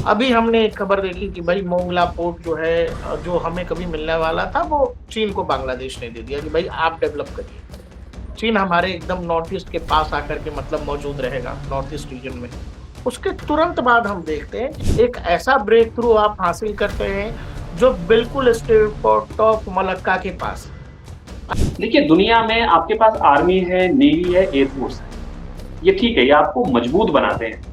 अभी हमने एक खबर देखी कि भाई मोंगला पोर्ट जो है जो हमें कभी मिलने वाला था वो चीन को बांग्लादेश ने दे दिया कि भाई आप डेवलप करिए। चीन हमारे एकदम नॉर्थ ईस्ट के पास आकर के मतलब मौजूद रहेगा नॉर्थ ईस्ट रीजन में। उसके तुरंत बाद हम देखते हैं कि एक ऐसा ब्रेक थ्रू आप हासिल करते हैं जो बिल्कुल स्टेट ऑफ मलक्का के पास है। देखिए, दुनिया में आपके पास आर्मी है, नेवी है, एयरफोर्स है। ये ठीक है, ये आपको मजबूत बनाते हैं।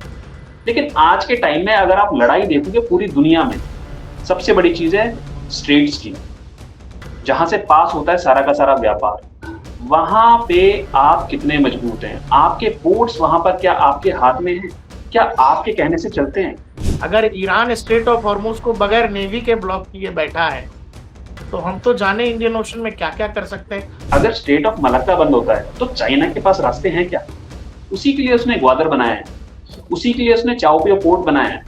लेकिन आज के टाइम में अगर आप लड़ाई देखोगे पूरी दुनिया में, सबसे बड़ी चीज है स्ट्रेट्स की, जहां से पास होता है सारा का सारा व्यापार। वहां पे आप कितने मजबूत हैं? आपके पोर्ट्स वहां पर क्या आपके हाथ में हैं? क्या आपके कहने से चलते हैं? अगर ईरान स्टेट ऑफ हॉर्मुज को बगैर नेवी के ब्लॉक किए बैठा है तो हम तो जाने इंडियन ओशन में क्या क्या कर सकते हैं। अगर स्टेट ऑफ मलक्का बंद होता है तो चाइना के पास रास्ते हैं क्या? उसी के लिए उसने ग्वादर बनाया है, उसी के लिए उसने चाओपियो पोर्ट बनाया है,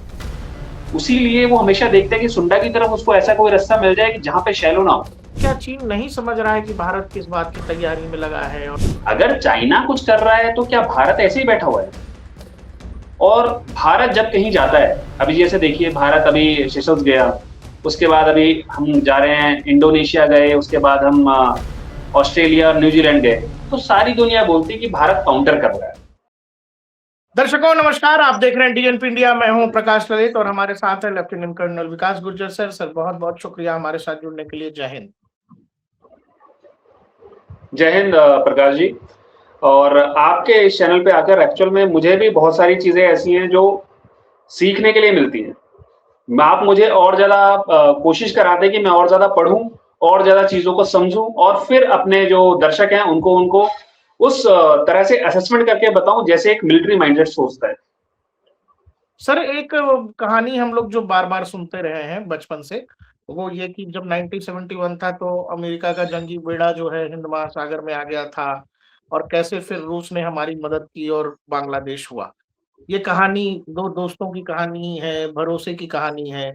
उसी लिए वो हमेशा देखता है कि सुंडा की तरफ उसको ऐसा कोई रास्ता मिल जाए कि जहां पे शैलो ना हो। क्या चीन नहीं समझ रहा है कि भारत किस बात की तैयारी में लगा है? और अगर चाइना कुछ कर रहा है तो क्या भारत ऐसे ही बैठा हुआ है? और भारत जब कहीं जाता है, अभी जैसे देखिए भारत अभी सेशल्स गया, उसके बाद अभी हम जा रहे हैं इंडोनेशिया गए, उसके बाद हम ऑस्ट्रेलिया और न्यूजीलैंड गए, तो सारी दुनिया बोलती है कि भारत काउंटर कर रहा है। दर्शकों नमस्कार, आप देख रहे हैं डीएनपी इंडिया। मैं हूं प्रकाश ललित और हमारे साथ है लेफ्टिनेंट कर्नल विकास गुर्जर सर। सर बहुत बहुत शुक्रिया हमारे साथ जुड़ने के लिए। जय हिंद। जय हिंद प्रकाश जी। और आपके इस चैनल पे आकर एक्चुअल में मुझे भी बहुत सारी चीजें ऐसी हैं जो सीखने के लिए मिलती हैं। आप मुझे और ज्यादा कोशिश कराते हैं कि मैं और ज्यादा पढूं, और ज्यादा चीजों को समझूं, और फिर अपने जो दर्शक हैं उनको उनको उस तरह से असेसमेंट करके बताऊं जैसे एक मिलिट्री माइंडेड सोचता है। सर एक कहानी हम लोग जो बार बार सुनते रहे हैं बचपन से, वो ये कि जब 1971 था तो अमेरिका का जंगी बेड़ा जो है हिंद महासागर में आ गया था और कैसे फिर रूस ने हमारी मदद की और बांग्लादेश हुआ। ये कहानी दो दोस्तों की कहानी है, भरोसे की कहानी है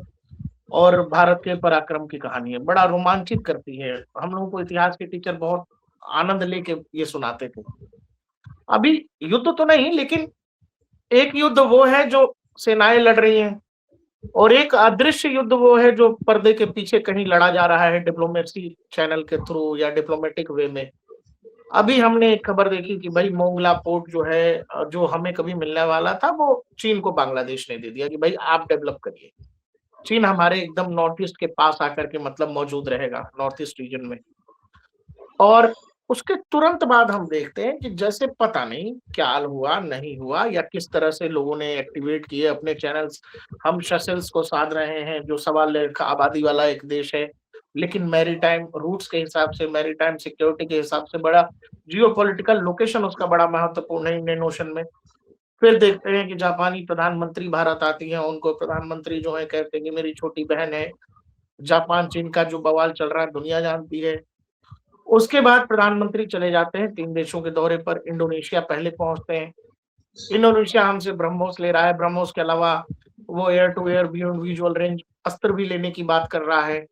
और भारत के पराक्रम की कहानी है। बड़ा रोमांचित करती है। हम लोगों को इतिहास के टीचर बहुत आनंद लेके ये सुनाते थे। अभी युद्ध तो नहीं, लेकिन एक युद्ध वो है जो सेनाएं लड़ रही हैं और एक अदृश्य युद्ध वो है जो पर्दे के पीछे कहीं लड़ा जा रहा है डिप्लोमेसी चैनल के थ्रू या डिप्लोमेटिक वे में। अभी हमने एक खबर देखी कि भाई मोंगला पोर्ट जो है जो हमें कभी मिलने वाला था वो चीन को बांग्लादेश ने दे दिया कि भाई आप डेवलप करिए। चीन हमारे एकदम नॉर्थ ईस्ट के पास आकर के मतलब मौजूद रहेगा नॉर्थ ईस्ट रीजन में। और उसके तुरंत बाद हम देखते हैं कि जैसे पता नहीं क्या हुआ नहीं हुआ या किस तरह से लोगों ने एक्टिवेट किए अपने चैनल्स। हम शसेल्स को साध रहे हैं जो सवा लाख आबादी वाला एक देश है, लेकिन मैरीटाइम रूट्स के हिसाब से, मैरीटाइम सिक्योरिटी के हिसाब से बड़ा जियोपॉलिटिकल लोकेशन उसका बड़ा महत्वपूर्ण है इंडियन ओशन में। फिर देखते हैं कि जापानी प्रधानमंत्री भारत आती हैं, उनको प्रधानमंत्री जो है कहते हैं कि मेरी छोटी बहन है। जापान चीन का जो बवाल चल रहा है दुनिया जानती है। उसके बाद प्रधानमंत्री चले जाते हैं 3 देशों के दौरे पर। इंडोनेशिया पहले पहुंचते हैं। इंडोनेशिया हमसे ब्रह्मोस ले रहा है। ब्रह्मोस के अलावा वो air to air beyond visual range Astra भी लेने की बात कर रहा है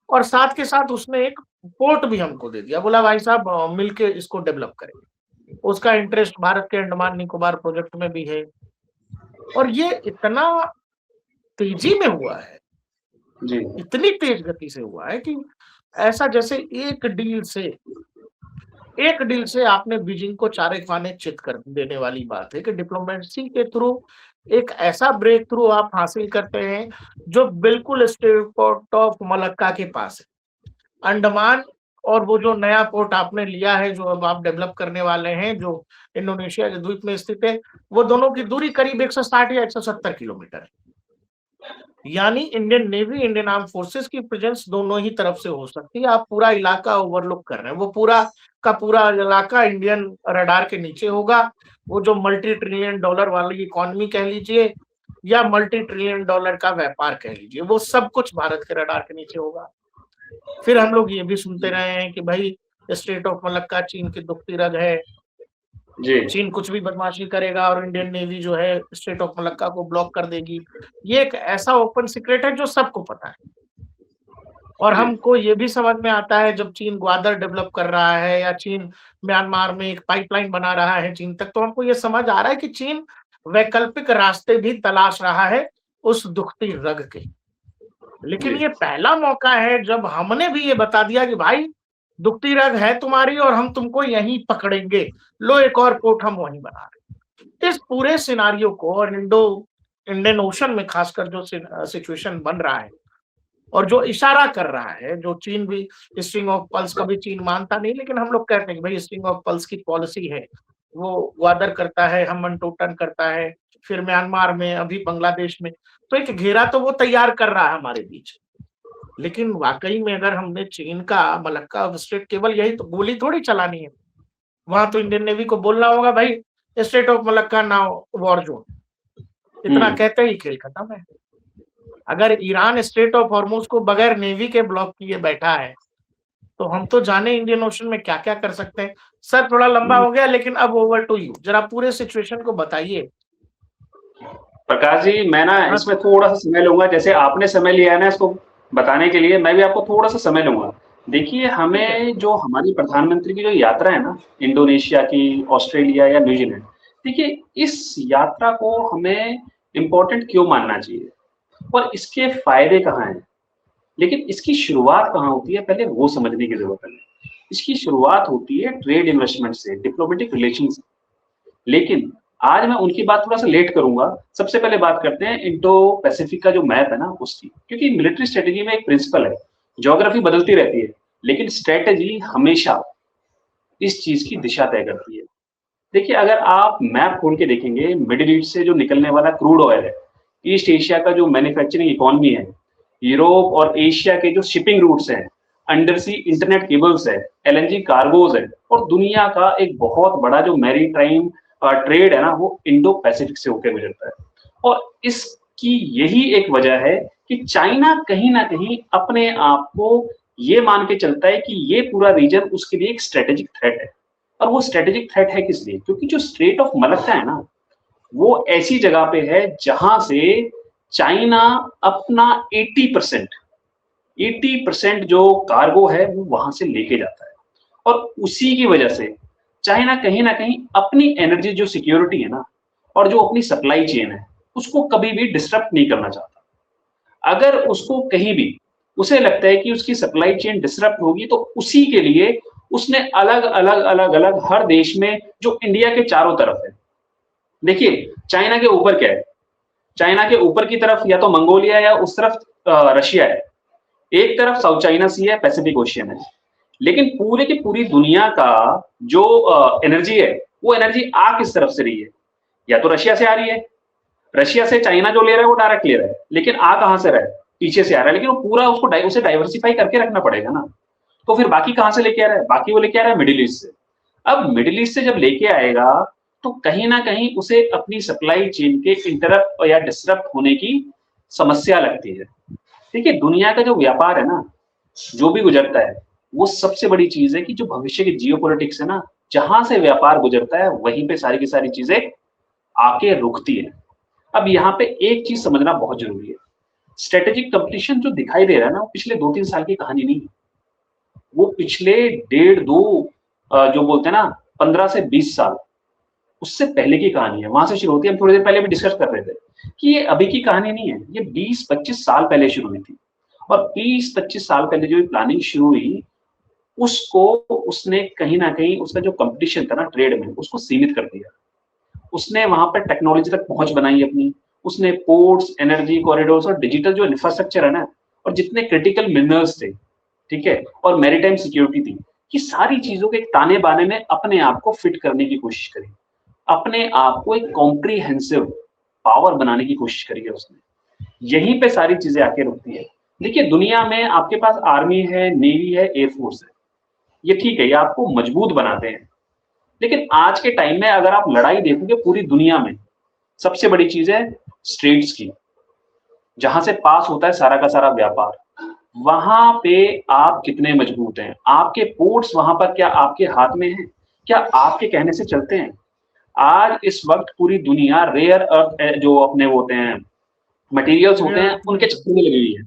और साथ के साथ उसने एक पोर्ट भी हमको दे दिया। बोला भाई साहब मिलके इसको डेवलप करें। उसका इंटरेस्ट भारत के अंडमान निकोबार प्रोजेक्ट में भी है और ये इतना तेजी में हुआ है, जी। इतनी तेज गति से हुआ है कि ऐसा जैसे एक डील से आपने बीजिंग को चारे खाने चित कर देने वाली बात है कि डिप्लोमेसी के थ्रू एक ऐसा ब्रेक थ्रू आप हासिल करते हैं जो बिल्कुल स्टेट ऑफ मलक्का के पास है, अंडमान। और वो जो नया पोर्ट आपने लिया है जो अब आप डेवलप करने वाले हैं जो इंडोनेशिया के द्वीप में स्थित है, वो दोनों की दूरी करीब 160 या 170 किलोमीटर है। यानी Indian navy, Indian arm forces की प्रेजेंस दोनों ही तरफ से हो सकती है। आप पूरा इलाका ओवरलुक कर रहे हैं, वो पूरा का पूरा इलाका इंडियन रडार के नीचे होगा। वो जो मल्टी ट्रिलियन डॉलर वाली इकोनॉमी कह लीजिए या मल्टी ट्रिलियन डॉलर का व्यापार कह लीजिए, वो सब कुछ भारत के रडार के नीचे होगा। फिर हम लोग ये भी सुनते रहे हैं कि भाई स्टेट ऑफ मलक्का चीन की दुखती रग है। जी। चीन कुछ भी बदमाशी करेगा और इंडियन नेवी जो है स्टेट ऑफ मलक्का को ब्लॉक कर देगी। ये एक ऐसा ओपन सीक्रेट है जो सबको पता है और जी। हमको ये भी समझ में आता है जब चीन ग्वादर डेवलप कर रहा है या चीन म्यांमार में एक पाइपलाइन बना रहा है चीन तक, तो हमको ये समझ आ रहा है कि चीन वैकल्पिक रास्ते भी तलाश रहा है उस दुखती रग के। लेकिन जी। ये पहला मौका है जब हमने भी ये बता दिया कि भाई दुखती रग है तुम्हारी और हम तुमको यहीं पकड़ेंगे। लो एक और पोर्ट हम वहीं बना रहे हैं। इस पूरे सिनेरियो को और इंडो इंडियन ओशन में खासकर जो सिचुएशन बन रहा है और जो इशारा कर रहा है, जो चीन भी स्ट्रिंग ऑफ पर्ल्स, कभी चीन मानता नहीं, लेकिन हम लोग कहते हैं कि भाई स्ट्रिंग ऑफ पर्ल्स की पॉलिसी है। वो ग्वादर करता है, हमन टोटन करता है, फिर म्यांमार में, अभी बांग्लादेश में। तो एक घेरा तो वो तैयार कर रहा है हमारे बीच। लेकिन वाकई में अगर हमने चीन का मलक्का ऑफ स्टेट, केवल यही तो गोली थोड़ी चलानी है। वहां तो इंडियन नेवी को बोलना होगा भाई state of Malacca now war zone. इतना कहते ही खेल खत्म है। अगर ईरान स्टेट ऑफ हॉर्मुज को बगैर नेवी के ब्लॉक किए बैठा है, तो हम तो जाने इंडियन ओशन में क्या क्या कर सकते हैं। सर थोड़ा लंबा हो गया, लेकिन अब ओवर टू यू, जरा पूरे सिचुएशन को बताइए। प्रकाश जी, मैं ना हाँ इसमें थोड़ा सा समय लूंगा, जैसे आपने समय लिया है ना इसको बताने के लिए, मैं भी आपको थोड़ा सा समय लूंगा। देखिए, ठीक है। हमें जो हमारी प्रधानमंत्री की जो यात्रा है ना, इंडोनेशिया की, ऑस्ट्रेलिया या न्यूजीलैंड, देखिए इस यात्रा को हमें इम्पोर्टेंट क्यों मानना चाहिए और इसके फायदे कहाँ हैं, लेकिन इसकी शुरुआत कहाँ होती है पहले वो समझने की जरूरत है। इसकी शुरुआत होती है ट्रेड इन्वेस्टमेंट से, डिप्लोमेटिक रिलेशन से। लेकिन आज मैं उनकी बात थोड़ा सा लेट करूंगा। सबसे पहले बात करते हैं इंडो पैसिफिक का जो मैप है ना उसकी, क्योंकि मिलिट्री स्ट्रेटेजी में एक प्रिंसिपल है, ज्योग्राफी बदलती रहती है लेकिन स्ट्रेटेजी हमेशा इस चीज की दिशा तय करती है। देखिए, अगर आप मैप खोल के देखेंगे, मिडिल ईस्ट से जो निकलने वाला क्रूड ऑयल है, ईस्ट एशिया का जो मैन्युफैक्चरिंग इकोनॉमी है, यूरोप और एशिया के जो शिपिंग रूट्स हैं, अंडर सी इंटरनेट केबल्स है, एलएनजी कार्गोज है, और दुनिया का एक बहुत बड़ा जो मैरीटाइम ट्रेड है ना, वो इंडो पैसिफिक से होकर गुजरता है। और इसकी यही एक वजह है कि चाइना कहीं ना कहीं अपने आप को ये मान के चलता है कि ये पूरा रीजन उसके लिए एक स्ट्रेटेजिक थ्रेट है। और वो स्ट्रेटेजिक थ्रेट है किस लिए? क्योंकि जो स्ट्रेट ऑफ मलक्का है ना, वो ऐसी जगह पे है जहां से चाइना अपना 80% जो कार्गो है वो वहां से लेके जाता है। और उसी की वजह से चाइना कहीं ना कहीं अपनी एनर्जी जो सिक्योरिटी है ना, और जो अपनी सप्लाई चेन है, उसको कभी भी डिस्टर्ब नहीं करना चाहता। अगर उसको कहीं भी उसे लगता है कि उसकी सप्लाई चेन डिस्टर्ब होगी, तो उसी के लिए उसने अलग अलग अलग अलग हर देश में, जो इंडिया के चारों तरफ है, देखिए चाइना के ऊपर क्या है, चाइना के ऊपर की तरफ या तो मंगोलिया या उस तरफ रशिया है, एक तरफ साउथ चाइना सी है, पैसिफिक ओशियन है। लेकिन पूरे की पूरी दुनिया का जो एनर्जी है, वो एनर्जी आ किस तरफ से रही है? या तो रशिया से आ रही है, रशिया से चाइना जो ले रहा है वो डायरेक्ट ले रहा है, लेकिन आ कहां से रहा है? पीछे से आ रहा है, लेकिन वो पूरा उसको उसे डाइवर्सिफाई करके रखना पड़ेगा ना। तो फिर बाकी कहां से लेके आ रहा है? बाकी वो लेके आ रहा है मिडिल ईस्ट से। अब मिडिल ईस्ट से जब लेके आएगा, तो कहीं ना कहीं उसे अपनी सप्लाई चेन के इंटरप्ट या डिस्टर्ब होने की समस्या लगती है। देखिए, दुनिया का जो व्यापार है ना, जो भी गुजरता है, वो सबसे बड़ी चीज है कि जो भविष्य की जियोपॉलिटिक्स है ना, जहां से व्यापार गुजरता है वहीं पे सारी की सारी चीजें आके रुकती है। अब यहाँ पे एक चीज समझना बहुत जरूरी है, स्ट्रेटेजिक कंपटीशन जो दिखाई दे रहा है ना, वो पिछले 2-3 साल की कहानी नहीं है, वो पिछले 1.5-2 जो बोलते हैं ना 15 से 20 साल, उससे पहले की कहानी है। वहां से शुरू होती है। हम थोड़ी देर पहले भी डिस्कस कर रहे थे कि ये अभी की कहानी नहीं है, ये 20-25 साल पहले शुरू हुई थी। और 20-25 साल पहले जो प्लानिंग शुरू हुई, उसको उसने कहीं ना कहीं उसका जो कंपटीशन था ना ट्रेड में, उसको सीमित कर दिया। उसने वहां पर टेक्नोलॉजी तक पहुंच बनाई अपनी, उसने पोर्ट्स, एनर्जी कॉरिडोर्स और डिजिटल जो इंफ्रास्ट्रक्चर है ना, और जितने क्रिटिकल मिनरल्स थे, ठीक है, और मैरीटाइम सिक्योरिटी थी, कि सारी चीजों के एक ताने बाने में अपने आप को फिट करने की कोशिश करी, अपने आप को एक कॉम्प्रीहेंसिव पावर बनाने की कोशिश करी है उसने। यहीं पे सारी चीजें आके रुकती है। देखिए, दुनिया में आपके पास आर्मी है, नेवी है, एयरफोर्स है, ये ठीक है, ये आपको मजबूत बनाते हैं। लेकिन आज के टाइम में अगर आप लड़ाई देखोगे पूरी दुनिया में, सबसे बड़ी चीज है स्ट्रेट्स की, जहां से पास होता है सारा का सारा व्यापार। वहां पे आप कितने मजबूत हैं? आपके पोर्ट्स वहां पर क्या आपके हाथ में हैं? क्या आपके कहने से चलते हैं? आज इस वक्त पूरी दुनिया रेयर अर्थ जो अपने होते हैं, मटेरियल्स होते हैं, उनके चक्कर में लगी हुई है।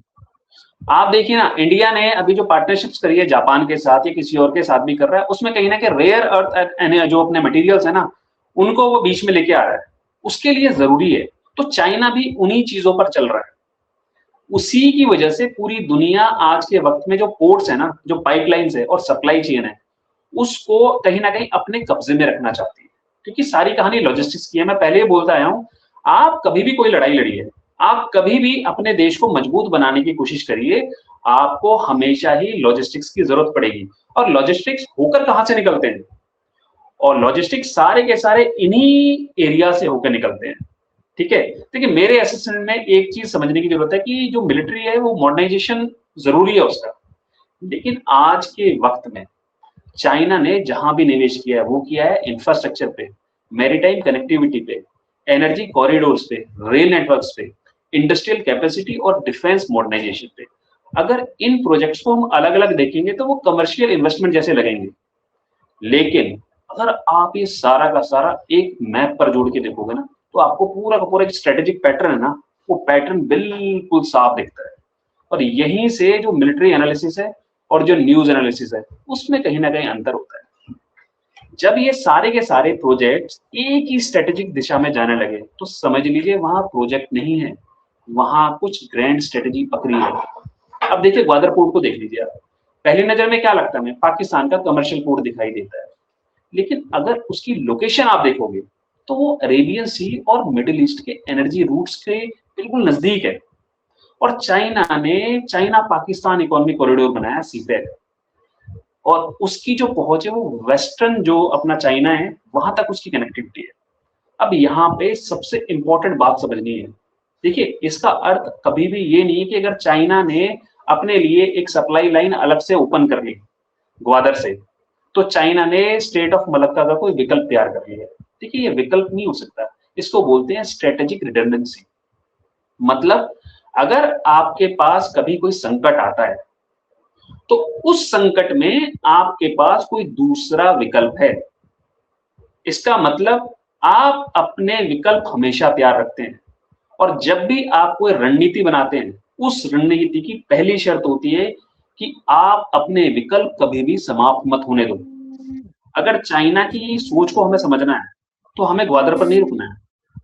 आप देखिए ना, इंडिया ने अभी जो पार्टनरशिप्स करी है जापान के साथ या किसी और के साथ भी कर रहा है, उसमें कहीं ना कहीं रेयर अर्थ जो अपने मटेरियल्स है ना, उनको वो बीच में लेके आ रहा है। उसके लिए जरूरी है तो चाइना भी उन्हीं चीजों पर चल रहा है। उसी की वजह से पूरी दुनिया आज के वक्त में जो पोर्ट्स है ना, जो पाइपलाइंस है और सप्लाई चेन है, उसको कहीं ना कहीं अपने कब्जे में रखना चाहती है, क्योंकि सारी कहानी लॉजिस्टिक्स की है। मैं पहले ही बोलता आया हूं, आप कभी भी कोई लड़ाई लड़िए, आप कभी भी अपने देश को मजबूत बनाने की कोशिश करिए, आपको हमेशा ही लॉजिस्टिक्स की जरूरत पड़ेगी। और लॉजिस्टिक्स होकर कहां से निकलते हैं? और लॉजिस्टिक्स सारे के सारे इन्हीं एरिया से होकर निकलते हैं। ठीक है, देखिए मेरे असेसमेंट में एक चीज समझने की जरूरत है कि जो मिलिट्री है वो मॉडर्नाइजेशन जरूरी है उसका, लेकिन आज के वक्त में चाइना ने जहां भी निवेश किया है वो किया है इंफ्रास्ट्रक्चर पे, मैरीटाइम कनेक्टिविटी पे, एनर्जी कॉरिडोर्स पे, रेल नेटवर्क्स पे, इंडस्ट्रियल कैपेसिटी और डिफेंस मॉडर्नाइजेशन पे। अगर इन प्रोजेक्ट्स को हम अलग अलग देखेंगे तो वो कमर्शियल इन्वेस्टमेंट जैसे लगेंगे, लेकिन अगर आप ये सारा का सारा एक मैप पर जोड़ के देखोगे ना, तो आपको पूरा का पूरा एक स्ट्रेटेजिक पैटर्न है ना, वो पैटर्न बिल्कुल साफ दिखता है। और यहीं से जो मिलिट्री एनालिसिस है और जो न्यूज एनालिसिस है, उसमें कहीं ना कहीं अंतर होता है। जब ये सारे के सारे प्रोजेक्ट्स एक ही स्ट्रेटेजिक दिशा में जाने लगे, तो समझ लीजिए वहां प्रोजेक्ट नहीं है, वहां कुछ ग्रैंड स्ट्रेटेजी पकड़ी है। अब देखिए ग्वादर पोर्ट को देख लीजिए आप, पहली नजर में क्या लगता है हमें? पाकिस्तान का कमर्शियल पोर्ट दिखाई देता है, लेकिन अगर उसकी लोकेशन आप देखोगे तो वो अरेबियन सी और मिडिल ईस्ट के एनर्जी रूट्स के बिल्कुल नजदीक है। और चाइना ने चाइना पाकिस्तान इकोनॉमिक कॉरिडोर बनाया, सीपेक, और उसकी जो पहुंच है वो वेस्टर्न जो अपना चाइना है वहां तक उसकी कनेक्टिविटी है। अब यहाँ पे सबसे इंपॉर्टेंट बात समझनी है। देखिए इसका अर्थ कभी भी ये नहीं है कि अगर चाइना ने अपने लिए एक सप्लाई लाइन अलग से ओपन कर ली ग्वादर से, तो चाइना ने स्टेट ऑफ मलक्का का कोई विकल्प तैयार कर लिया है। देखिए ये विकल्प नहीं हो सकता, इसको बोलते हैं स्ट्रेटेजिक रिडंडेंसी। मतलब अगर आपके पास कभी कोई संकट आता है, तो उस संकट में आपके पास कोई दूसरा विकल्प है। इसका मतलब आप अपने विकल्प हमेशा तैयार रखते हैं, और जब भी आप कोई रणनीति बनाते हैं, उस रणनीति की पहली शर्त होती है कि आप अपने विकल्प कभी भी समाप्त मत होने दो। अगर चाइना की सोच को हमें समझना है, तो हमें ग्वादर पर नहीं रुकना है,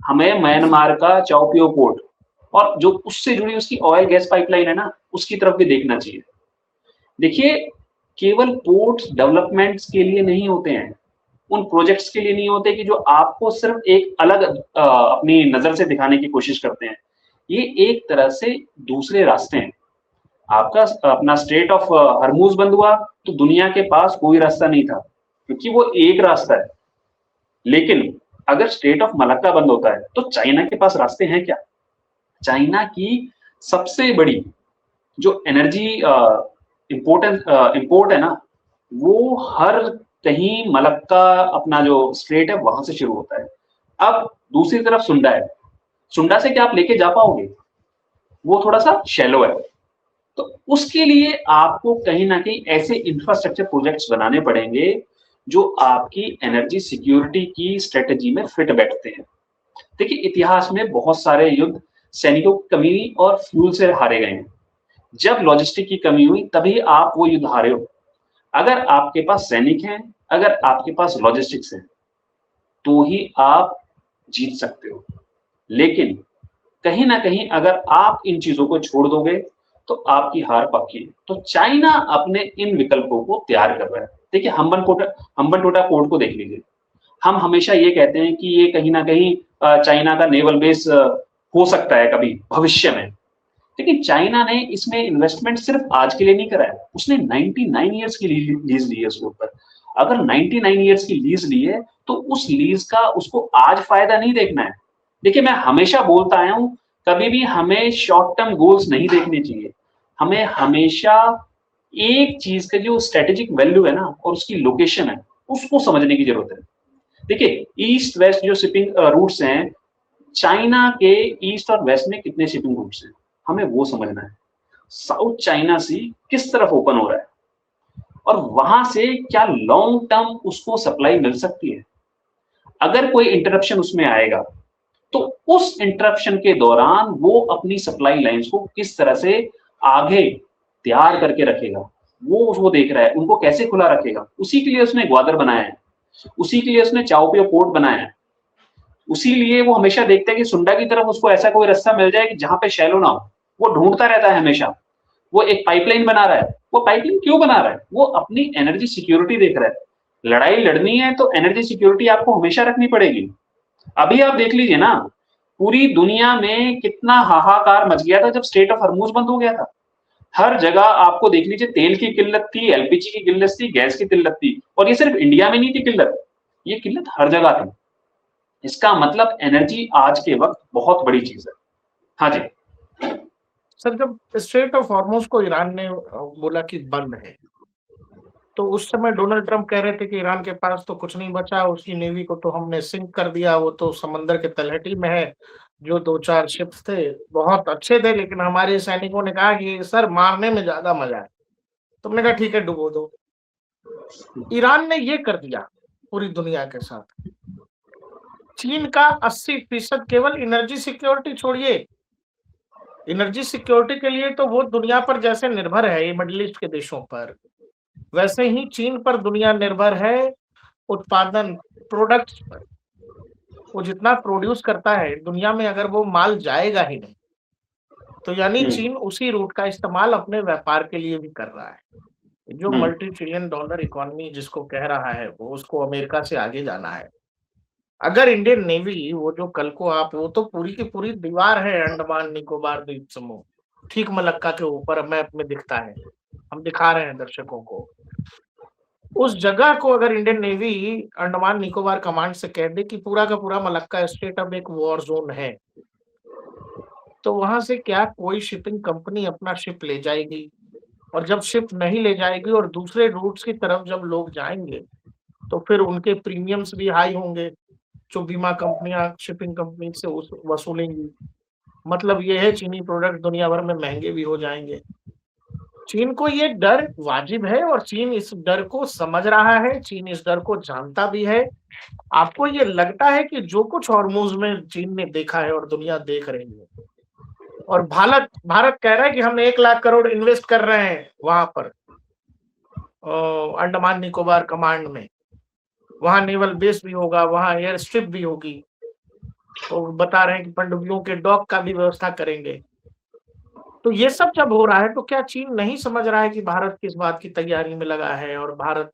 हमें म्यांमार का चाओपियो पोर्ट और जो उससे जुड़ी उसकी ऑयल गैस पाइपलाइन है ना, उसकी तरफ भी देखना चाहिए। देखिए केवल पोर्ट्स डेवलपमेंट्स के लिए नहीं होते हैं, उन प्रोजेक्ट्स के लिए नहीं होते कि जो आपको सिर्फ एक अलग अपनी नजर से दिखाने की कोशिश करते हैं। ये एक तरह से दूसरे रास्ते हैं। आपका अपना स्ट्रेट ऑफ हरमुज बंद हुआ तो दुनिया के पास कोई रास्ता नहीं था, क्योंकि वो एक रास्ता है। लेकिन अगर स्ट्रेट ऑफ मलक्का बंद होता है तो चाइना के पास रास्ते हैं क्या? चाइना की सबसे बड़ी जो एनर्जी इंपोर्ट है ना, वो हर कहीं मलक्का अपना जो स्ट्रेट है वहां से शुरू होता है। अब दूसरी तरफ सुंडा है, सुंडा से क्या आप लेके जा पाओगे? वो थोड़ा सा शैलो है। तो उसके लिए आपको कहीं ना कहीं ऐसे इंफ्रास्ट्रक्चर प्रोजेक्ट्स बनाने पड़ेंगे जो आपकी एनर्जी सिक्योरिटी की स्ट्रेटेजी में फिट बैठते हैं। देखिए इतिहास में बहुत सारे युद्ध सैनिकों की कमी और फ्यूल से हारे गए हैं। जब लॉजिस्टिक की कमी हुई तभी आप वो युद्ध हारे हो। अगर आपके पास सैनिक हैं, अगर आपके पास लॉजिस्टिक्स है, तो ही आप जीत सकते हो। लेकिन कहीं ना कहीं अगर आप इन चीजों को छोड़ दोगे तो आपकी हार पक्की है। तो चाइना अपने इन विकल्पों को तैयार कर रहा है। देखिए हम्बनटोटा पोर्ट को देख लीजिए। हम हमेशा ये कहते हैं कि ये कहीं ना कहीं चाइना का नेवल बेस हो सकता है कभी भविष्य में, लेकिन चाइना ने इसमें इन्वेस्टमेंट सिर्फ आज के लिए नहीं करा है, उसने 99 ईयर्स की लीज ली है उसके ऊपर। अगर 99 ईयर्स की लीज ली है तो उस लीज का उसको आज फायदा नहीं देखना है। देखिए मैं हमेशा बोलता आया हूं, कभी भी हमें शॉर्ट टर्म गोल्स नहीं देखने चाहिए, हमें हमेशा एक चीज का जो स्ट्रेटेजिक वैल्यू है ना और उसकी लोकेशन है उसको समझने की जरूरत है। देखिए ईस्ट वेस्ट जो शिपिंग रूट्स हैं, चाइना के ईस्ट और वेस्ट में कितने शिपिंग रूट्स हैं हमें वो समझना है। साउथ चाइना सी किस तरफ ओपन हो रहा है और वहां से क्या लॉन्ग टर्म उसको सप्लाई मिल सकती है। अगर कोई इंटरप्शन उसमें आएगा तो उस इंटरप्शन के दौरान वो अपनी सप्लाई लाइंस को किस तरह से आगे तैयार करके रखेगा, वो देख रहा है। उनको कैसे खुला रखेगा, उसी के लिए उसने ग्वादर बनाया है, उसी के लिए उसने चाओपियो पोर्ट बनाया है। उसीलिए वो हमेशा देखते हैं कि सुंडा की तरफ उसको ऐसा कोई रास्ता मिल जाए कि जहाँ पे शैलो ना हो। वो ढूँढता रहता है हमेशा। वो एक पाइपलाइन बना रहा है। वो पाइपलाइन क्यों बना रहा है? वो अपनी एनर्जी सिक्योरिटी देख रहा है। लड़ाई लड़नी है तो एनर्जी सिक्योरिटी आपको हमेशा रखनी पड़ेगी। अभी आप देख लीजिए ना, पूरी दुनिया में कितना हाहाकार मच गया था जब स्ट्रेट ऑफ हॉर्मूज बंद हो गया था। हर जगह आपको देख लीजिए तेल की किल्लत थी, एलपीजी की किल्लत थी, गैस की किल्लत थी और ये सिर्फ इंडिया में नहीं थी किल्लत, ये किल्लत हर जगह थी। इसका मतलब एनर्जी आज के वक्त बहुत बड़ी चीज है। हाँ जी। सर जब स्ट्रेट ऑफ हॉर्मोज को ईरान ने बोला कि बंद है, तो उस समय डोनाल्ड ट्रंप कह रहे थे कि ईरान के पास तो कुछ नहीं बचा, उसकी नेवी को तो हमने सिंक कर दिया, वो तो समंदर के तलहटी में है। जो 2-4 शिप्स थे, बहुत अच्छे थे, लेकिन हमारे सैनिकों ने कहा कि सर मारने में ज़्यादा मज़ा है। तो हमने कहा ठीक है डुबो दो। ईरान ने ये कर दिया पूरी दुनिया के साथ। चीन का 80% केवल एनर्जी सिक्योरिटी छोड़िए, एनर्जी सिक्योरिटी के लिए तो वो दुनिया पर जैसे निर्भर है ये मिडल ईस्ट के देशों पर, वैसे ही चीन पर दुनिया निर्भर है उत्पादन प्रोडक्ट्स पर। वो जितना प्रोड्यूस करता है दुनिया में, अगर वो माल जाएगा ही नहीं, तो यानी चीन उसी रूट का इस्तेमाल अपने व्यापार के लिए भी कर रहा है। जो मल्टी ट्रिलियन डॉलर इकोनॉमी जिसको कह रहा है वो, उसको अमेरिका से आगे जाना है। अगर इंडियन नेवी, वो जो कल को आप, वो तो पूरी की पूरी दीवार है अंडमान निकोबार द्वीप समूह, ठीक मलक्का के ऊपर मैप में दिखता है, हम दिखा रहे हैं दर्शकों को। उस जगह को अगर Indian navy Andaman Nicobar command से कह दे कि पूरा का पूरा मलक्का स्टेट अब एक वॉर जोन है, तो वहां से क्या कोई शिपिंग कंपनी अपना शिप ले जाएगी? और जब शिप नहीं ले जाएगी और दूसरे रूट्स की तरफ जब लोग जाएंगे, तो फिर उनके प्रीमियम्स भी हाई होंगे, जो बीमा कंपनियां शिपिंग कंपनी से वसूलेंगी। मतलब ये है चीनी प्रोडक्ट दुनिया भर में महंगे भी हो जाएंगे। चीन को ये डर वाजिब है और चीन इस डर को समझ रहा है, चीन इस डर को जानता भी है। आपको ये लगता है कि जो कुछ हॉर्मोज में चीन ने देखा है और दुनिया देख रही है, और भारत भारत कह रहा है कि हम 1 लाख करोड़ इन्वेस्ट कर रहे हैं वहां पर अंडमान निकोबार कमांड में, वहां नेवल बेस भी होगा, वहां एयर स्ट्रिप भी होगी, तो बता रहे हैं कि पनडुब्बियों के डॉक का भी व्यवस्था करेंगे। तो ये सब जब हो रहा है तो क्या चीन नहीं समझ रहा है कि भारत किस बात की तैयारी में लगा है और भारत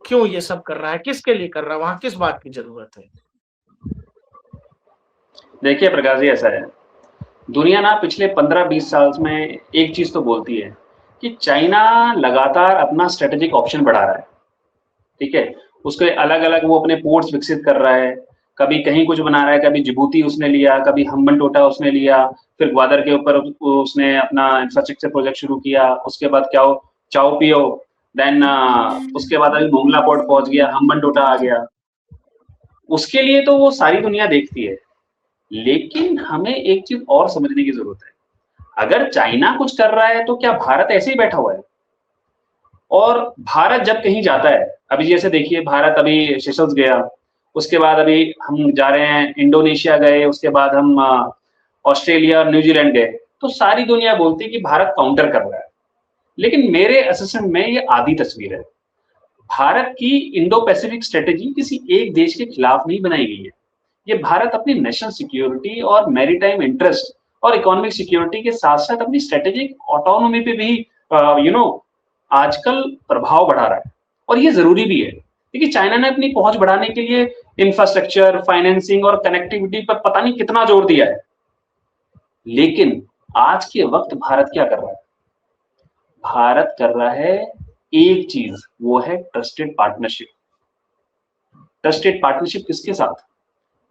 क्यों ये सब कर रहा है, किसके लिए कर रहा है, वहां किस बात की जरूरत है? देखिए प्रकाश जी, ऐसा है, दुनिया ना पिछले 15-20 साल में एक चीज तो बोलती है कि चाइना लगातार अपना स्ट्रेटेजिक ऑप्शन बढ़ा रहा है। ठीक है, उसके अलग अलग वो अपने पोर्ट्स विकसित कर रहा है, कभी कहीं कुछ बना रहा है, कभी जिबूती उसने लिया, कभी हम्बनटोटा उसने लिया, फिर ग्वादर के ऊपर उसने अपना इंफ्रास्ट्रक्चर प्रोजेक्ट शुरू किया, उसके बाद क्या हो चाओ पियो, देन उसके बाद अभी मोंगला पोर्ट पहुंच गया, हम्बनटोटा आ गया। उसके लिए तो वो सारी दुनिया देखती है, लेकिन हमें एक चीज और समझने की जरूरत है। अगर चाइना कुछ कर रहा है तो क्या भारत ऐसे ही बैठा हुआ है? और भारत जब कहीं जाता है, अभी जैसे देखिए भारत अभी सेशल्स गया, उसके बाद अभी हम जा रहे हैं इंडोनेशिया गए, उसके बाद हम ऑस्ट्रेलिया और न्यूजीलैंड गए, तो सारी दुनिया बोलती है कि भारत काउंटर कर रहा है। लेकिन मेरे असेसमेंट में ये आधी तस्वीर है। भारत की इंडो पैसिफिक स्ट्रेटेजी किसी एक देश के खिलाफ नहीं बनाई गई है। ये भारत अपनी नेशनल सिक्योरिटी और मैरीटाइम इंटरेस्ट और इकोनॉमिक सिक्योरिटी के साथ साथ अपनी स्ट्रेटेजिक ऑटोनॉमी पे भी आजकल प्रभाव बढ़ा रहा है, और ये जरूरी भी है। देखिए चाइना ने अपनी पहुंच बढ़ाने के लिए इंफ्रास्ट्रक्चर, फाइनेंसिंग और कनेक्टिविटी पर पता नहीं कितना जोर दिया है, लेकिन आज के वक्त भारत क्या कर रहा है? भारत कर रहा है एक चीज, वो है ट्रस्टेड पार्टनरशिप। ट्रस्टेड पार्टनरशिप किसके साथ?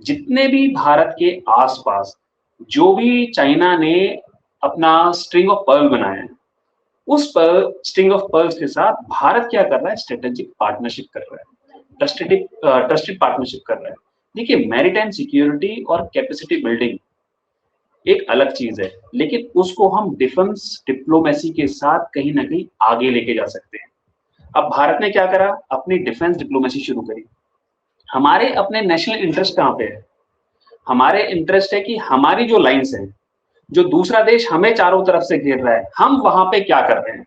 जितने भी भारत के आसपास जो भी चाइना ने अपना स्ट्रिंग ऑफ पर्ल बनाया है, उस पर स्ट्रिंग ऑफ पर्ल्स के साथ भारत क्या कर रहा है? स्ट्रेटेजिक पार्टनरशिप कर रहा है, ट्रस्टेड पार्टनरशिप कर रहा है। देखिए मैरीटाइम सिक्योरिटी और कैपेसिटी बिल्डिंग एक अलग चीज है, लेकिन उसको हम डिफेंस डिप्लोमेसी के साथ कहीं ना कहीं आगे लेके जा सकते हैं। अब भारत ने क्या करा? अपनी डिफेंस डिप्लोमेसी शुरू करी। हमारे अपने नेशनल इंटरेस्ट कहाँ पे है? हमारे इंटरेस्ट है कि हमारी जो लाइंस है, जो दूसरा देश हमें चारों तरफ से घेर रहा है, हम वहां पे क्या कर रहे हैं?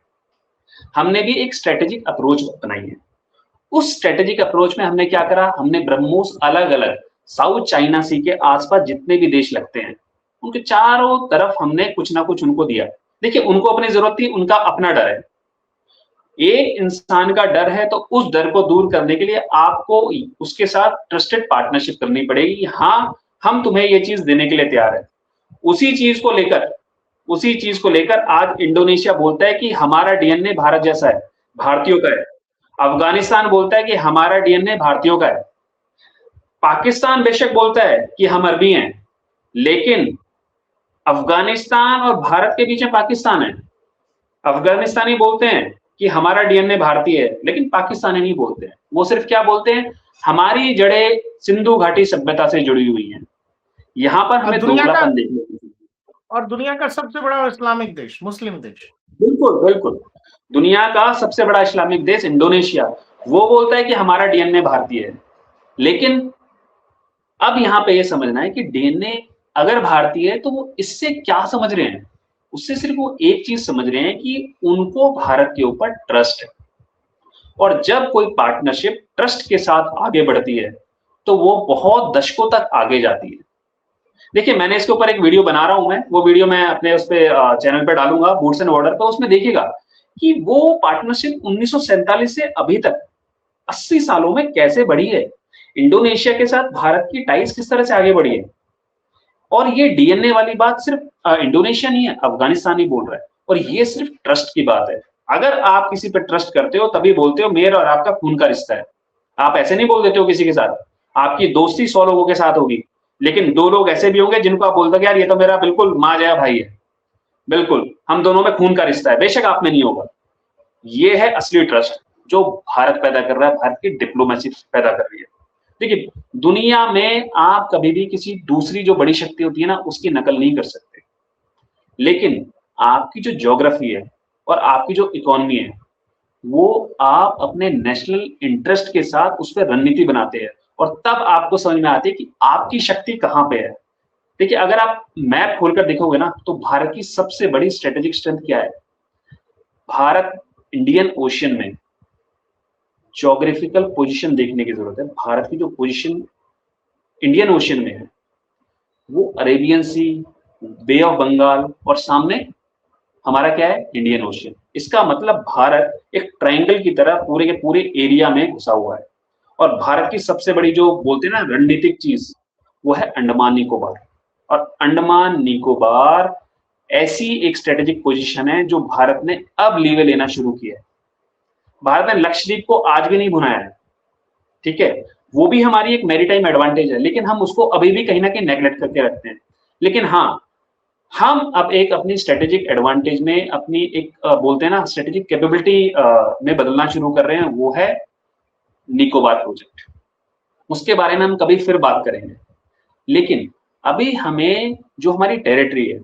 हमने भी एक स्ट्रेटेजिक अप्रोच बनाई है। उस स्ट्रेटेजिक अप्रोच में हमने क्या करा? हमने ब्रह्मोस अलग अलग साउथ चाइना सी के आसपास जितने भी देश लगते हैं, उनके चारों तरफ हमने कुछ ना कुछ उनको दिया। देखिए, उनको अपनी जरूरत थी, उनका अपना डर है। एक इंसान का डर है, तो उस डर को दूर करने के लिए आपको उसके साथ ट्रस्टेड पार्टनरशिप करनी पड़ेगी। हाँ, हम तुम्हें ये चीज देने के लिए तैयार है। उसी चीज को लेकर आज इंडोनेशिया बोलता है कि हमारा डीएनए भारत जैसा है, भारतीयों का है। अफगानिस्तान बोलता है कि हमारा डीएनए भारतीयों का है। पाकिस्तान बेशक बोलता है कि हम अरबी हैं, लेकिन अफगानिस्तान और भारत के बीच में पाकिस्तान है। अफगानिस्तानी बोलते हैं कि हमारा डीएनए भारतीय है, लेकिन पाकिस्तानी नहीं बोलते हैं। वो सिर्फ क्या बोलते हैं, हमारी जड़ें सिंधु घाटी सभ्यता से जुड़ी हुई हैं। यहां पर हमें दोगलापन देखने को मिलता है। और दुनिया का सबसे बड़ा इस्लामिक देश, मुस्लिम देश, बिल्कुल बिल्कुल, दुनिया का सबसे बड़ा इस्लामिक देश इंडोनेशिया, वो बोलता है कि हमारा डीएनए भारतीय है। लेकिन अब यहाँ पे ये समझना है कि डीएनए अगर भारतीय है तो वो इससे क्या समझ रहे हैं, उससे सिर्फ वो एक चीज समझ रहे हैं कि उनको भारत के ऊपर ट्रस्ट है। और जब कोई पार्टनरशिप ट्रस्ट के साथ आगे बढ़ती है तो वो बहुत दशकों तक आगे जाती है। देखिए, मैंने इसके ऊपर एक वीडियो बना रहा हूं, मैं वो वीडियो मैं अपने उस पे चैनल पे डालूंगा, बूट्स एंड बॉर्डर पे। उसमें देखिएगा कि वो पार्टनरशिप 1947 से अभी तक 80 सालों में कैसे बढ़ी है। इंडोनेशिया के साथ भारत की टाइज किस तरह से आगे बढ़ी है। और ये डीएनए वाली बात सिर्फ इंडोनेशिया नहीं है, अफगानिस्तान ही बोल रहा है। और ये सिर्फ ट्रस्ट की बात है। अगर आप किसी पर ट्रस्ट करते हो तभी बोलते हो मेरा और आपका खून का रिश्ता है। आप ऐसे नहीं बोल देते हो किसी के साथ। आपकी दोस्ती 100 लोगों के साथ होगी, लेकिन 2 लोग ऐसे भी होंगे जिनको आप बोलते हो यार ये तो मेरा बिल्कुल माँ जया भाई है, बिल्कुल हम दोनों में खून का रिश्ता है। बेशक आप में नहीं होगा। ये है असली ट्रस्ट जो भारत पैदा कर रहा है, भारत की डिप्लोमेसी पैदा कर रही है। देखिए, दुनिया में आप कभी भी किसी दूसरी जो बड़ी शक्ति होती है ना, उसकी नकल नहीं कर सकते। लेकिन आपकी जो ज्योग्राफी है और आपकी जो इकोनॉमी है, वो आप अपने नेशनल इंटरेस्ट के साथ उस पर रणनीति बनाते हैं, और तब आपको समझ में आती है कि आपकी शक्ति कहां पे है। देखिए, अगर आप मैप खोलकर देखोगे ना, तो भारत की सबसे बड़ी स्ट्रेटेजिक स्ट्रेंथ क्या है। भारत इंडियन ओशियन में ज्योग्राफिकल पोजीशन देखने की जरूरत है। भारत की जो पोजीशन इंडियन ओशियन में है, वो Arabian Sea, Bay of Bengal, और सामने हमारा क्या है, इंडियन ओशियन। इसका मतलब भारत एक ट्रायंगल की तरह पूरे के पूरे एरिया में घुसा हुआ है। और भारत की सबसे बड़ी जो बोलते हैं ना रणनीतिक चीज, वो है अंडमान निकोबार। और अंडमान निकोबार ऐसी एक स्ट्रेटेजिक पोजीशन है जो भारत ने अब लीवे लेना शुरू किया है। भारत ने लक्षद्वीप को आज भी नहीं भुनाया है, ठीक है। वो भी हमारी एक मैरीटाइम एडवांटेज है, लेकिन हम उसको अभी भी कहीं ना कहीं नेग्लेक्ट करके रखते हैं। लेकिन हाँ, हम अब एक अपनी स्ट्रेटेजिक एडवांटेज में, अपनी एक बोलते हैं ना स्ट्रेटेजिक कैपेबिलिटी में बदलना शुरू कर रहे हैं, वो है निकोबार प्रोजेक्ट। उसके बारे में हम कभी फिर बात करेंगे। लेकिन अभी हमें जो हमारी टेरिटरी है,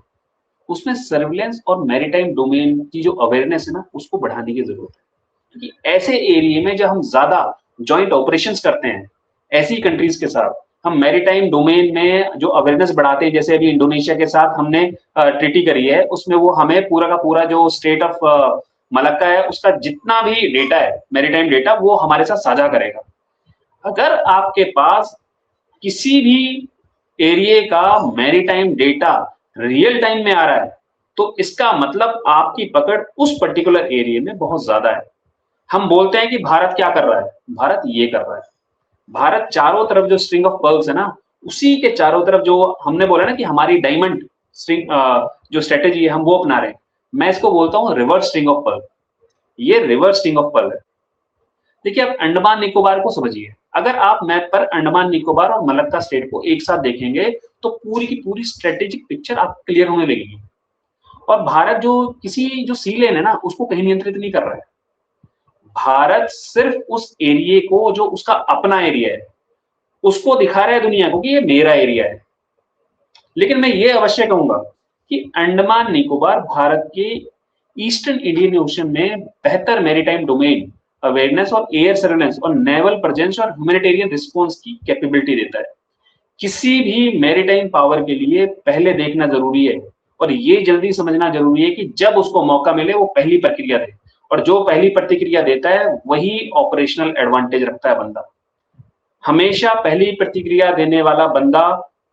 उसमें सर्विलेंस और मैरीटाइम डोमेन की जो अवेयरनेस है ना, उसको बढ़ाने की जरूरत है। क्योंकि ऐसे एरिया में जब हम ज्यादा जॉइंट ऑपरेशंस करते हैं ऐसी कंट्रीज के साथ, हम मैरीटाइम डोमेन में जो अवेयरनेस बढ़ाते हैं, जैसे अभी इंडोनेशिया के साथ हमने ट्रीटी करी है, उसमें वो हमें पूरा का पूरा जो स्टेट ऑफ मलक्का है उसका जितना भी डेटा है, मैरीटाइम डेटा, वो हमारे साथ साझा करेगा। अगर आपके पास किसी भी एरिया का मैरीटाइम डेटा रियल टाइम में आ रहा है, तो इसका मतलब आपकी पकड़ उस पर्टिकुलर एरिया में बहुत ज्यादा है। हम बोलते हैं कि भारत क्या कर रहा है, भारत ये कर रहा है। भारत चारों तरफ जो स्ट्रिंग ऑफ पर्ल्स है ना, उसी के चारों तरफ जो हमने बोला ना कि हमारी डायमंड स्ट्रिंग जो स्ट्रेटेजी है, हम वो अपना रहे हैं। मैं इसको बोलता हूँ रिवर्स स्ट्रिंग ऑफ पर्ल। ये रिवर्स स्ट्रिंग ऑफ पर्ल है। देखिए, आप अंडमान निकोबार को समझिए। अगर आप मैप पर अंडमान निकोबार और मलक्का स्टेट को एक साथ देखेंगे तो पूरी की पूरी स्ट्रेटेजिक पिक्चर आपको क्लियर होने लगेगी। और भारत जो किसी जो सी लेन है ना, उसको कहीं नियंत्रित नहीं कर रहा है। भारत सिर्फ उस एरिया को, जो उसका अपना एरिया है, उसको दिखा रहा है दुनिया को कि ये मेरा एरिया है। लेकिन मैं ये अवश्य कहूंगा कि अंडमान निकोबार भारत के ईस्टर्न इंडियन ओशन में बेहतर मैरीटाइम डोमेन अवेयरनेस और एयर सर्वेलेंस और नेवल प्रेजेंस और ह्यूमैनिटेरियन रिस्पांस की कैपेबिलिटी देता है। किसी भी मैरीटाइम पावर के लिए पहले देखना जरूरी है, और ये जल्दी समझना जरूरी है कि जब उसको मौका मिले वो पहली प्रतिक्रिया दे, और जो पहली प्रतिक्रिया देता है वही ऑपरेशनल एडवांटेज रखता है बंदा। हमेशा पहली प्रतिक्रिया देने वाला बंदा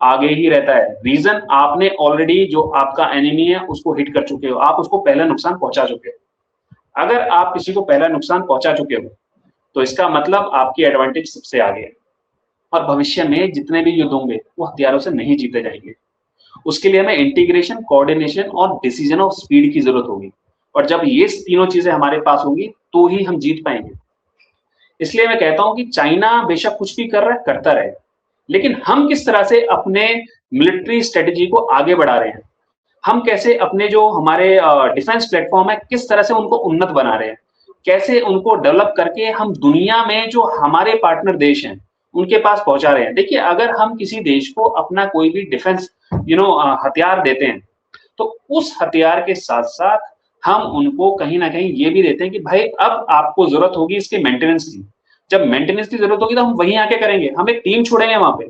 आगे ही रहता है। रीजन, आपने ऑलरेडी जो आपका एनिमी है उसको हिट कर चुके हो, आप उसको पहला नुकसान पहुंचा चुके हो। अगर आप किसी को पहला नुकसान पहुंचा चुके हो तो इसका मतलब आपकी एडवांटेज सबसे आगे है, और भविष्य में जितने भी युद्ध होंगे वो हथियारों से नहीं जीते जाएंगे। उसके लिए हमें इंटीग्रेशन, कोऑर्डिनेशन और डिसीजन ऑफ स्पीड की जरूरत होगी, और जब ये तीनों चीजें हमारे पास होंगी तो ही हम जीत पाएंगे। इसलिए मैं कहता हूं कि चाइना बेशक कुछ भी कर रहा है, करता रहे, लेकिन हम किस तरह से अपने मिलिट्री स्ट्रेटेजी को आगे बढ़ा रहे हैं, हम कैसे अपने जो हमारे डिफेंस प्लेटफॉर्म है किस तरह से उनको उन्नत बना रहे हैं, कैसे उनको डेवलप करके हम दुनिया में जो हमारे पार्टनर देश हैं उनके पास पहुंचा रहे हैं। देखिए, अगर हम किसी देश को अपना कोई भी डिफेंस हथियार देते हैं तो उस हथियार के साथ साथ हम उनको कहीं ना कहीं ये भी देते हैं कि भाई अब आपको जरूरत होगी इसके मेंटेनेंस की। जब मेंटेनेंस की जरूरत होगी तो हम वहीं आके करेंगे, हम एक टीम छोड़ेंगे वहां पे।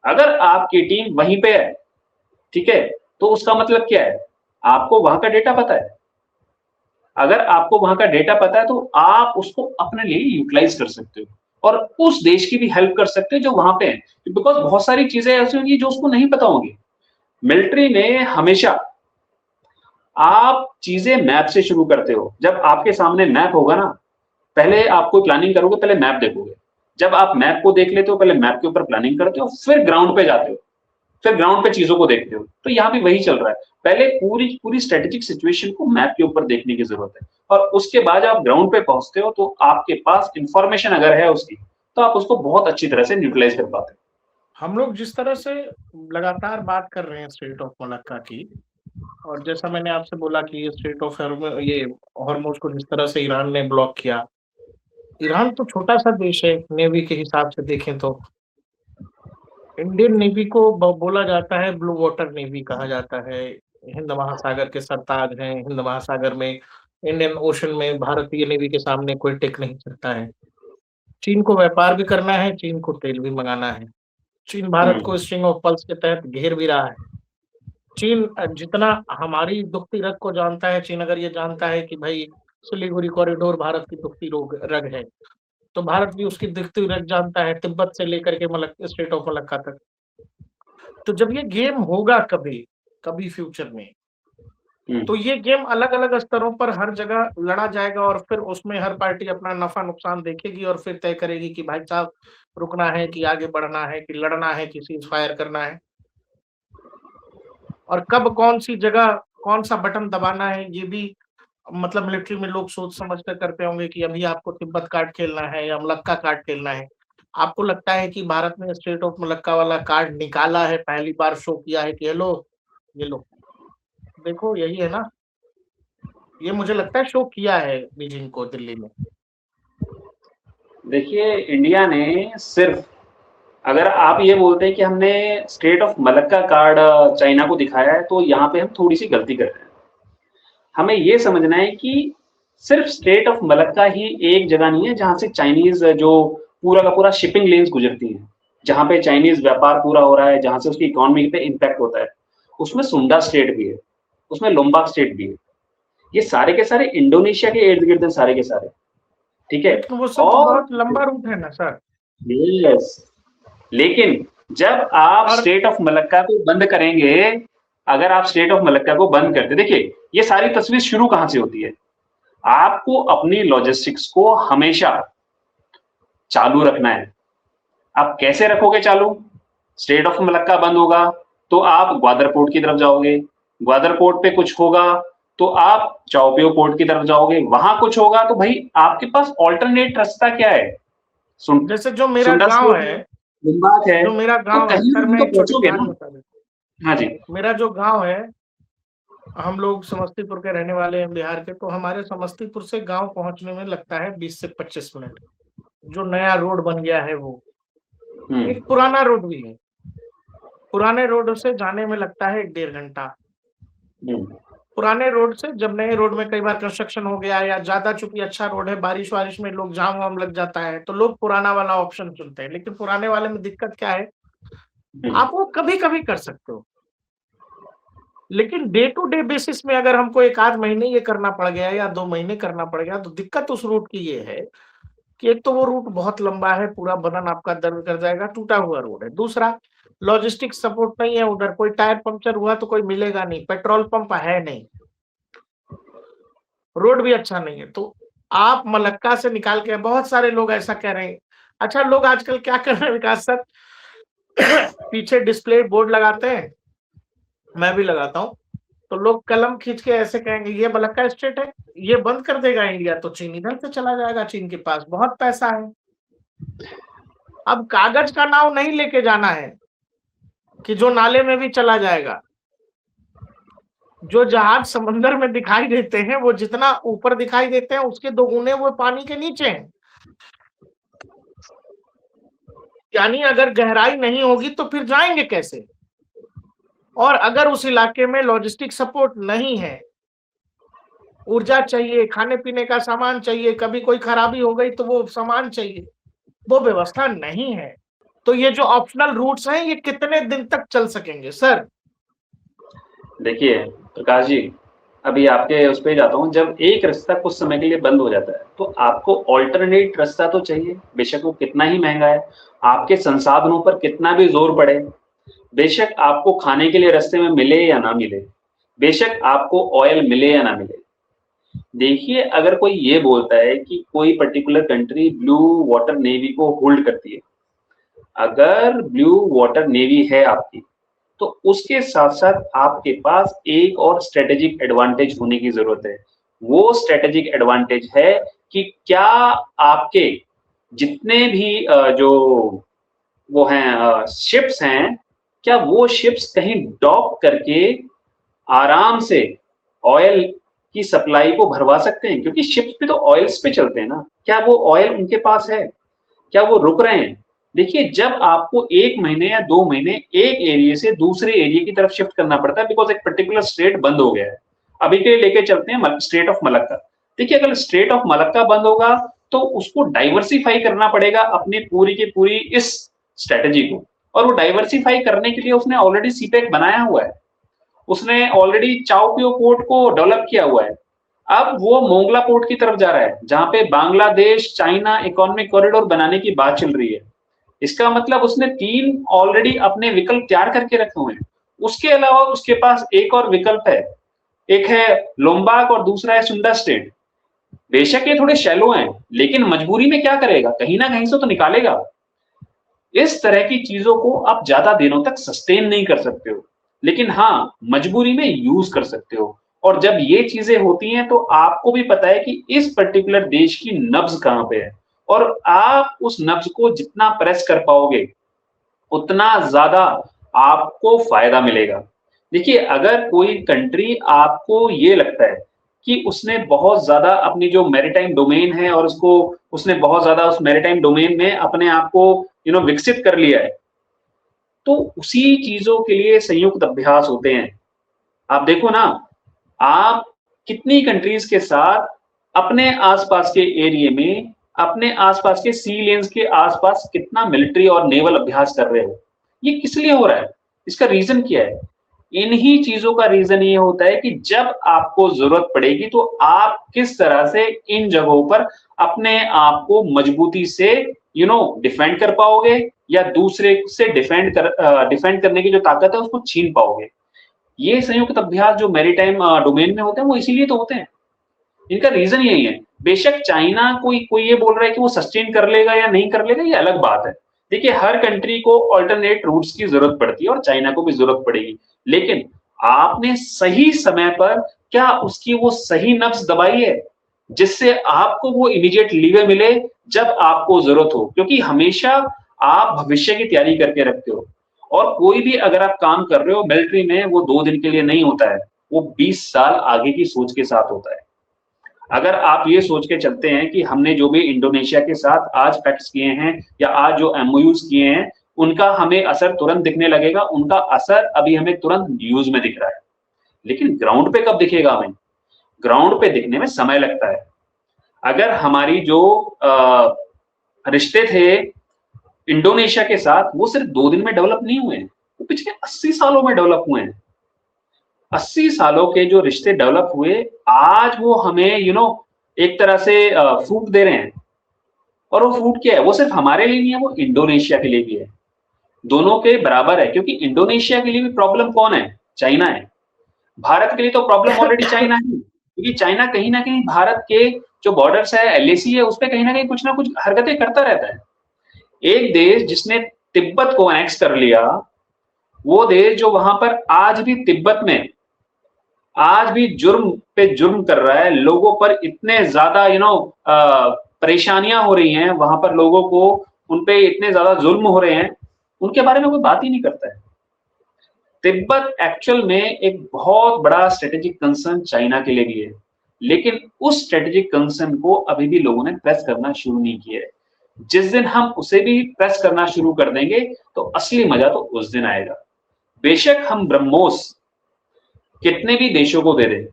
अगर आपकी टीम वहीं पे है, ठीक है, तो उसका मतलब क्या है, आपको वहां का डेटा पता है। अगर आपको वहां का डेटा पता है तो आप उसको अपने लिए यूटिलाइज कर सकते हो और उस देश की भी हेल्प कर सकते हो जो वहां पे है, बिकॉज बहुत सारी चीजें ऐसी होंगी जो उसको नहीं पता होंगी। मिलिट्री में हमेशा आप चीजें मैप से शुरू करते हो। जब आपके सामने मैप होगा ना, पहले आप कोई प्लानिंग करोगे, पहले मैप देखोगे। जब आप मैप को देख लेते हो, पहले मैप के ऊपर प्लानिंग करते हो, फिर ग्राउंड पे जाते हो, फिर ग्राउंड पे चीजों को देखते हो। तो यहाँ भी वही चल रहा है, पहले पूरी पूरी स्ट्रेटेजिक सिचुएशन को मैप के ऊपर देखने की जरूरत है, और उसके बाद आप ग्राउंड पे पहुंचते हो तो आपके पास इंफॉर्मेशन अगर है उसकी, तो आप उसको बहुत अच्छी तरह से न्यूट्रलाइज कर पाते हम लोग जिस तरह से लगातार बात कर रहे हैं स्ट्रेट ऑफ मलक्का की, और जैसा मैंने आपसे बोला कि ये स्ट्रेट ऑफ ये हॉर्मोज को जिस तरह से ईरान ने ब्लॉक किया। ईरान तो छोटा सा देश है नेवी के हिसाब से देखें तो। इंडियन नेवी को बोला जाता है ब्लू वाटर नेवी कहा जाता है। हिंद महासागर के सरताज हैं, हिंद महासागर में, इंडियन ओशन में भारतीय नेवी के सामने कोई टिक नहीं सकता है। चीन को व्यापार भी करना है, चीन को तेल भी मंगाना है। चीन भारत को हैं। स्ट्रिंग ऑफ पर्ल्स के तहत घेर भी रहा है। चीन जितना हमारी दुखती रग को जानता है, चीन अगर ये जानता है कि भाई सिलीगुड़ी कॉरिडोर भारत की दुखती रग है, तो भारत भी उसकी दुखती रग जानता है, तिब्बत से लेकर के स्टेट ऑफ मलक्का तक। तो जब ये गेम होगा कभी कभी फ्यूचर में, तो ये गेम अलग अलग स्तरों पर हर जगह लड़ा जाएगा, और फिर उसमें हर पार्टी अपना नफा नुकसान देखेगी और फिर तय करेगी कि भाई साहब रुकना है कि आगे बढ़ना है, कि लड़ना है कि सीज फायर करना है, और कब कौन सी जगह कौन सा बटन दबाना है ये भी मतलब मिलिट्री में लोग सोच समझ कर करते होंगे कि अभी आपको तिब्बत कार्ड खेलना है या मलक्का कार्ड खेलना है। आपको लगता है कि भारत ने स्टेट ऑफ मलक्का वाला कार्ड निकाला है, पहली बार शो किया है कि हेलो ये लो देखो यही है ना? ये मुझे लगता है शो किया है बीजिंग को दिल्ली में। देखिए, इंडिया ने सिर्फ, अगर आप ये बोलते हैं कि हमने state of Malacca card China को दिखाया है, तो यहाँ पे हम थोड़ी सी गलती कर रहे हैं। हमें ये समझना है कि सिर्फ स्टेट ऑफ मलक्का ही एक जगह नहीं है जहां से चाइनीज जो पूरा का पूरा शिपिंग लेन्स गुजरती हैं, जहां पे चाइनीज व्यापार पूरा हो रहा है, जहां से उसकी इकोनॉमी पे इम्पैक्ट होता है। उसमें सुंडा स्टेट भी है, उसमें लोम्बाक स्टेट भी है। ये सारे के सारे इंडोनेशिया के इर्द गिर्द सारे के सारे, ठीक है। लेकिन वो सब तो और बहुत लंबा रूट है ना सर। यस, लेकिन जब आप और स्टेट ऑफ मलक्का को बंद करेंगे, अगर आप स्टेट ऑफ मलक्का को बंद करते, देखिए ये सारी तस्वीर शुरू कहां से होती है। आपको अपनी लॉजिस्टिक्स को हमेशा चालू रखना है। आप कैसे रखोगे चालू? स्टेट ऑफ मलक्का बंद होगा तो आप ग्वादर पोर्ट की तरफ जाओगे, ग्वादर पोर्ट पे कुछ होगा तो आप चाओपियो पोर्ट की तरफ जाओगे, वहां कुछ होगा तो भाई आपके पास ऑल्टरनेट रास्ता क्या है? जैसे जो मेरा सुंडा गांव स्टेट है, है, लिम्बाक है, जो मेरा तो गांव है कहीं सर, भी मैं तो एक छोटी पहुंचोगे कहानी ना। बता देता हाँ जी। हूँ। मेरा जो गांव है, हम लोग समस्तीपुर के रहने वाले हैं बिहार के, तो हमारे समस्तीपुर से गांव पहुंचने में लगता है 20 से 25 मिनट। जो नया रोड बन गया है वो, एक पुराना रोड भी है, पुराने रोड से जाने में लगता है 1.5 घंटा। पुराने रोड से, जब नए रोड में कई बार कंस्ट्रक्शन हो गया या ज्यादा चूंकि अच्छा रोड है, बारिश वारिश में लोग जाम वाम लग जाता है तो लोग पुराना वाला ऑप्शन चुनते हैं। लेकिन पुराने वाले में दिक्कत क्या है, आप वो कभी कभी कर सकते हो, लेकिन डे टू डे बेसिस में अगर हमको एक आध महीने ये करना पड़ गया या 2 महीने करना पड़ गया, तो दिक्कत उस रूट की ये है कि एक तो वो रूट बहुत लंबा है, पूरा बदन आपका दर्द कर जाएगा, टूटा हुआ रोड है। दूसरा, लॉजिस्टिक सपोर्ट नहीं है उधर, कोई टायर पंक्चर हुआ तो कोई मिलेगा नहीं, पेट्रोल पंप है नहीं, रोड भी अच्छा नहीं है। तो आप मलक्का से निकाल के, बहुत सारे लोग ऐसा कह रहे हैं। अच्छा, लोग आजकल क्या कर रहे हैं विकास सर, पीछे डिस्प्ले बोर्ड लगाते हैं, मैं भी लगाता हूँ, तो लोग कलम खींच के ऐसे कहेंगे ये मलक्का स्टेट है, ये बंद कर देगा इंडिया तो चीन इधर से चला जाएगा, चीन के पास बहुत पैसा है। अब कागज का नाव नहीं लेके जाना है कि जो नाले में भी चला जाएगा। जो जहाज समंदर में दिखाई देते हैं वो जितना ऊपर दिखाई देते हैं उसके दोगुने वो पानी के नीचे हैं। यानी अगर गहराई नहीं होगी तो फिर जाएंगे कैसे? और अगर उस इलाके में लॉजिस्टिक सपोर्ट नहीं है, ऊर्जा चाहिए, खाने पीने का सामान चाहिए, कभी कोई खराबी हो गई तो वो सामान चाहिए, वो व्यवस्था नहीं है, तो ये जो ऑप्शनल रूट्स हैं ये कितने दिन तक चल सकेंगे सर? देखिए प्रकाश जी, अभी आपके उस पे जाता हूँ। जब एक रास्ता कुछ समय के लिए बंद हो जाता है तो आपको ऑल्टरनेट रास्ता तो चाहिए, बेशक वो कितना ही महंगा है, आपके संसाधनों पर कितना भी जोर पड़े, बेशक आपको खाने के लिए रास्ते में मिले या ना मिले, बेशक आपको ऑयल मिले या ना मिले। देखिए, अगर कोई ये बोलता है कि कोई particular country blue water navy को होल्ड करती है, अगर ब्लू वाटर नेवी है आपकी, तो उसके साथ साथ आपके पास एक और स्ट्रेटेजिक एडवांटेज होने की जरूरत है। वो स्ट्रेटेजिक एडवांटेज है कि क्या आपके जितने भी जो वो हैं शिप्स हैं, क्या वो शिप्स कहीं डॉक करके आराम से ऑयल की सप्लाई को भरवा सकते हैं, क्योंकि शिप्स पे तो ऑयल्स पे चलते हैं ना। क्या वो ऑयल उनके पास है? क्या वो रुक रहे हैं? देखिए, जब आपको 1 महीने या 2 महीने एक एरिया से दूसरे एरिया की तरफ शिफ्ट करना पड़ता है बिकॉज एक पर्टिकुलर स्ट्रेट बंद हो गया है। अभी के लिए लेके चलते हैं स्ट्रेट ऑफ मलक्का। देखिए, अगर स्ट्रेट ऑफ मलक्का बंद होगा तो उसको डाइवर्सिफाई करना पड़ेगा अपनी पूरी की पूरी इस स्ट्रेटेजी को, और वो डाइवर्सिफाई करने के लिए उसने ऑलरेडी सीपेक बनाया हुआ है, उसने ऑलरेडी चाओपियो पोर्ट को डेवलप किया हुआ है। अब वो मोंगला पोर्ट की तरफ जा रहा है जहां पे बांग्लादेश चाइना इकोनॉमिक कॉरिडोर बनाने की बात चल रही है। इसका मतलब उसने 3 ऑलरेडी अपने विकल्प तैयार करके रखे हुए हैं। उसके अलावा उसके पास एक और विकल्प है, एक है लोम्बाक और दूसरा है सुंडा स्टेट। बेशक ये थोड़े शैलो हैं, लेकिन मजबूरी में क्या करेगा, कहीं ना कहीं से तो निकालेगा। इस तरह की चीजों को आप ज्यादा दिनों तक सस्टेन नहीं कर सकते हो, लेकिन हाँ मजबूरी में यूज कर सकते हो। और जब ये चीजें होती हैं तो आपको भी पता है कि इस पर्टिकुलर देश की नब्ज कहाँ पे है, और आप उस नब्ज को जितना प्रेस कर पाओगे उतना ज्यादा आपको फायदा मिलेगा। देखिए, अगर कोई कंट्री आपको ये लगता है कि उसने बहुत ज्यादा अपनी जो मैरीटाइम डोमेन है और उसको उसने बहुत ज्यादा उस मैरीटाइम डोमेन में अपने आप को विकसित कर लिया है, तो उसी चीजों के लिए संयुक्त अभ्यास होते हैं। आप देखो ना, आप कितनी कंट्रीज के साथ अपने आसपास के एरिया में, अपने आसपास के सी लेन्स के आसपास कितना मिलिट्री और नेवल अभ्यास कर रहे हो। ये किस लिए हो रहा है? इसका रीजन क्या है? इन्हीं चीजों का रीजन ये होता है कि जब आपको जरूरत पड़ेगी तो आप किस तरह से इन जगहों पर अपने आप को मजबूती से डिफेंड कर पाओगे, या दूसरे से डिफेंड करने की जो ताकत है उसको छीन पाओगे। ये संयुक्त अभ्यास जो मैरीटाइम डोमेन में होते हैं वो इसीलिए तो होते हैं, इनका रीजन यही है। बेशक चाइना कोई कोई ये बोल रहा है कि वो सस्टेन कर लेगा या नहीं कर लेगा, ये अलग बात है। देखिए, हर कंट्री को अल्टरनेट रूट्स की जरूरत पड़ती है और चाइना को भी जरूरत पड़ेगी, लेकिन आपने सही समय पर क्या उसकी वो सही नब्ज दबाई है जिससे आपको वो इमीडिएट लीवर मिले जब आपको जरूरत हो, क्योंकि हमेशा आप भविष्य की तैयारी करके रखते हो। और कोई भी अगर आप काम कर रहे हो मिलिट्री में, वो 2 दिन के लिए नहीं होता है, वो 20 साल आगे की सोच के साथ होता है। अगर आप ये सोच के चलते हैं कि हमने जो भी इंडोनेशिया के साथ आज पैक्ट्स किए हैं या आज जो एमओयूज किए हैं उनका हमें असर तुरंत दिखने लगेगा, उनका असर अभी हमें तुरंत न्यूज में दिख रहा है, लेकिन ग्राउंड पे कब दिखेगा हमें? ग्राउंड पे दिखने में समय लगता है। अगर हमारी जो रिश्ते थे इंडोनेशिया के साथ वो सिर्फ 2 दिन में डेवलप नहीं हुए हैं, वो पिछले 80 सालों में डेवलप हुए हैं। 80 सालों के जो रिश्ते डेवलप हुए आज वो हमें एक तरह से फ्रूट दे रहे हैं। और वो फूड क्या है, वो सिर्फ हमारे लिए नहीं है, वो इंडोनेशिया के लिए भी है, दोनों के बराबर है। क्योंकि इंडोनेशिया के लिए भी प्रॉब्लम कौन है, चाइना है। भारत के लिए तो प्रॉब्लम ऑलरेडी चाइना है, क्योंकि चाइना कहीं ना कहीं भारत के जो बॉर्डर्स है, एलएसी है, उस पर कहीं ना कुछ हरकतें करता रहता है। एक देश जिसने तिब्बत को एनेक्स कर लिया, वो देश जो वहां पर आज भी तिब्बत में आज भी जुर्म पे जुर्म कर रहा है, लोगों पर इतने ज्यादा परेशानियां हो रही हैं, वहां पर लोगों को उन पे इतने ज्यादा जुल्म हो रहे हैं, उनके बारे में कोई बात ही नहीं करता है। तिब्बत एक्चुअल में एक बहुत बड़ा स्ट्रेटेजिक कंसर्न चाइना के लिए भी है, लेकिन उस स्ट्रेटेजिक कंसर्न को अभी भी लोगों ने प्रेस करना शुरू नहीं किया है। जिस दिन हम उसे भी प्रेस करना शुरू कर देंगे तो असली मजा तो उस दिन आएगा। बेशक हम ब्रह्मोस कितने भी देशों को दे दे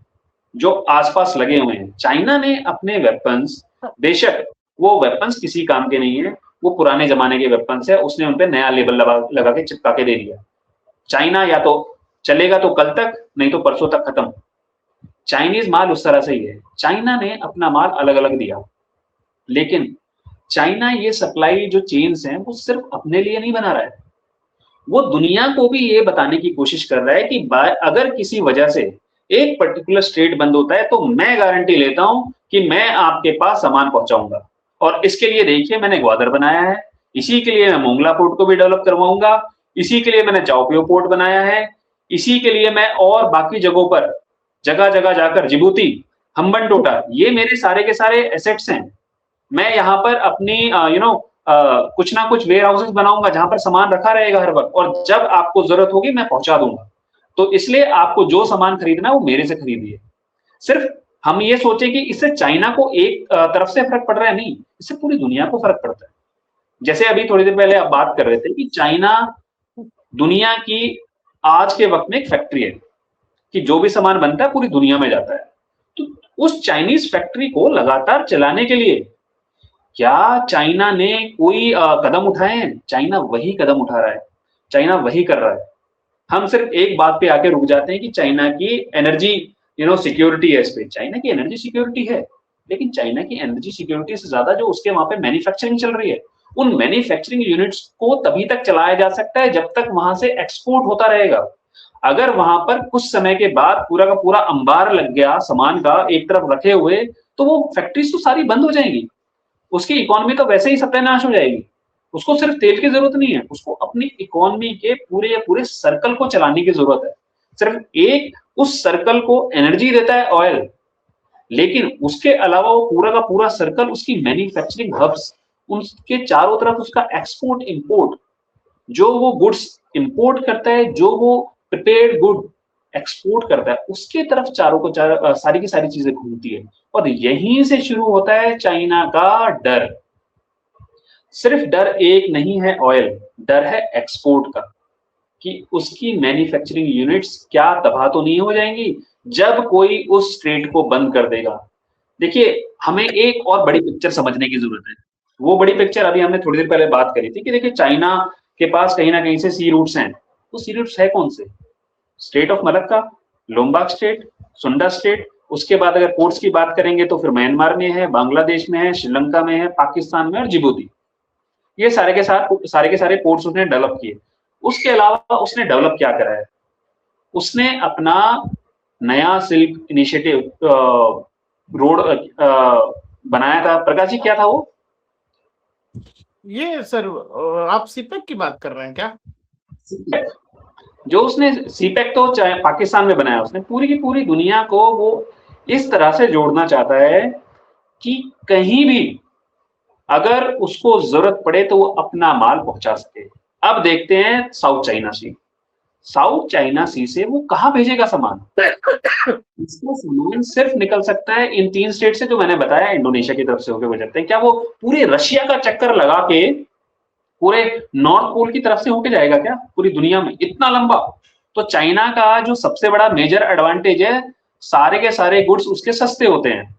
जो आसपास लगे हुए हैं, चाइना ने अपने वेपन्स, बेशक वो वेपन्स किसी काम के नहीं है, वो पुराने जमाने के वेपन्स है, उसने उन पे नया लेबल लगा के चिपका के दे दिया। चाइना या तो चलेगा तो कल तक, नहीं तो परसों तक खत्म। चाइनीज माल उस तरह से ही है, चाइना ने अपना माल अलग अलग दिया, लेकिन चाइना ये सप्लाई जो चेन्स हैं वो सिर्फ अपने लिए नहीं बना रहा है, वो दुनिया को भी ये बताने की कोशिश कर रहा है कि अगर किसी वजह से एक पर्टिकुलर स्टेट बंद होता है तो मैं गारंटी लेता हूं कि मैं आपके पास सामान पहुंचाऊंगा। और इसके लिए देखिए मैंने ग्वादर बनाया है, इसी के लिए मैं मोंगला पोर्ट को भी डेवलप करवाऊंगा, इसी के लिए मैंने चाओपियो पोर्ट बनाया है, इसी के लिए मैं और बाकी जगहों पर जगह जगह जाकर जिबूती, हम्बन टोटा, ये मेरे सारे के सारे एसेट्स हैं। मैं यहाँ पर अपनी कुछ ना कुछ वेयर हाउसेस बनाऊंगा जहां पर सामान रखा रहेगा हर वक्त, और जब आपको जरूरत होगी मैं पहुंचा दूंगा। तो इसलिए आपको जो सामान खरीदना है वो मेरे से खरीदिए। सिर्फ हम ये सोचे कि इससे चाइना को एक तरफ से फर्क पड़ रहा है, नहीं, इससे पूरी दुनिया को फर्क पड़ता है। जैसे अभी थोड़ी देर पहले आप बात कर रहे थे कि चाइना दुनिया की आज के वक्त में एक फैक्ट्री है कि जो भी सामान बनता है पूरी दुनिया में जाता है। तो उस चाइनीज फैक्ट्री को लगातार चलाने के लिए क्या चाइना ने कोई कदम उठाए हैं? चाइना वही कदम उठा रहा है, चाइना वही कर रहा है। हम सिर्फ एक बात पे आके रुक जाते हैं कि चाइना की एनर्जी सिक्योरिटी है, इस पे चाइना की एनर्जी सिक्योरिटी है, लेकिन चाइना की एनर्जी सिक्योरिटी से ज्यादा जो उसके वहां पे मैन्युफैक्चरिंग चल रही है, उन मैन्युफैक्चरिंग यूनिट्स को तभी तक चलाया जा सकता है जब तक वहां से एक्सपोर्ट होता रहेगा। अगर वहां पर कुछ समय के बाद पूरा का पूरा अंबार लग गया सामान का एक तरफ रखे हुए, तो वो फैक्ट्रीज तो सारी बंद हो जाएंगी, उसकी इकोनॉमी तो वैसे ही सत्यानाश हो जाएगी। उसको सिर्फ तेल की जरूरत नहीं है, उसको अपनी इकोनॉमी के पूरे सर्कल को चलाने की जरूरत है। सिर्फ एक उस सर्कल को एनर्जी देता है ऑयल, लेकिन उसके अलावा वो पूरा का पूरा सर्कल उसकी मैन्युफैक्चरिंग हब्स, उनके चारों तरफ उसका एक्सपोर्ट इंपोर्ट, जो वो गुड्स इंपोर्ट करता है, जो वो प्रिपेयर्ड गुड एक्सपोर्ट करता है, उसके तरफ चारों को सारी की सारी चीजें घूमती है। और यहीं से शुरू होता है चाइना का डर। सिर्फ डर एक नहीं है ऑयल, डर है एक्सपोर्ट का, कि उसकी मैन्युफैक्चरिंग यूनिट्स क्या तबाह तो नहीं हो जाएंगी जब कोई उस स्ट्रेट को बंद कर देगा। देखिए हमें एक और बड़ी पिक्चर समझने की जरूरत है। वो बड़ी पिक्चर अभी हमने थोड़ी देर पहले बात करी थी कि देखिए चाइना के पास कहीं ना कहीं से सी रूट्स हैं। वो सी रूट्स है कौन से? स्टेट ऑफ मलक्का, लोम्बाक स्टेट, सुंडा स्टेट, उसके बाद अगर पोर्ट्स की बात करेंगे तो फिर म्यांमार में है, बांग्लादेश में है, श्रीलंका में है, पाकिस्तान में और जिबूती। ये सारे के सारे पोर्ट्स उसने डेवलप किए। उसके अलावा उसने डेवलप क्या करा है? उसने अपना नया सिल्क इनिशिएटिव रोड बनाया था। प्रकाश जी क्या था वो? ये सर आप सीपेक की बात कर रहे हैं क्या? जो उसने सीपेक तो पाकिस्तान में बनाया, उसने पूरी की पूरी दुनिया को वो इस तरह से जोड़ना चाहता है कि कहीं भी अगर उसको जरूरत पड़े तो वो अपना माल पहुंचा सके। अब देखते हैं साउथ चाइना सी। साउथ चाइना सी से वो कहां भेजेगा सामान? इसका सामान सिर्फ निकल सकता है इन 3 स्टेट से जो मैंने बताया, इंडोनेशिया की तरफ से होकर गुजरते हैं। क्या वो पूरे रशिया का चक्कर लगा के पूरे नॉर्थ पोल की तरफ से होके जाएगा क्या पूरी दुनिया में इतना लंबा? तो चाइना का जो सबसे बड़ा मेजर एडवांटेज है, सारे के सारे गुड्स उसके सस्ते होते हैं,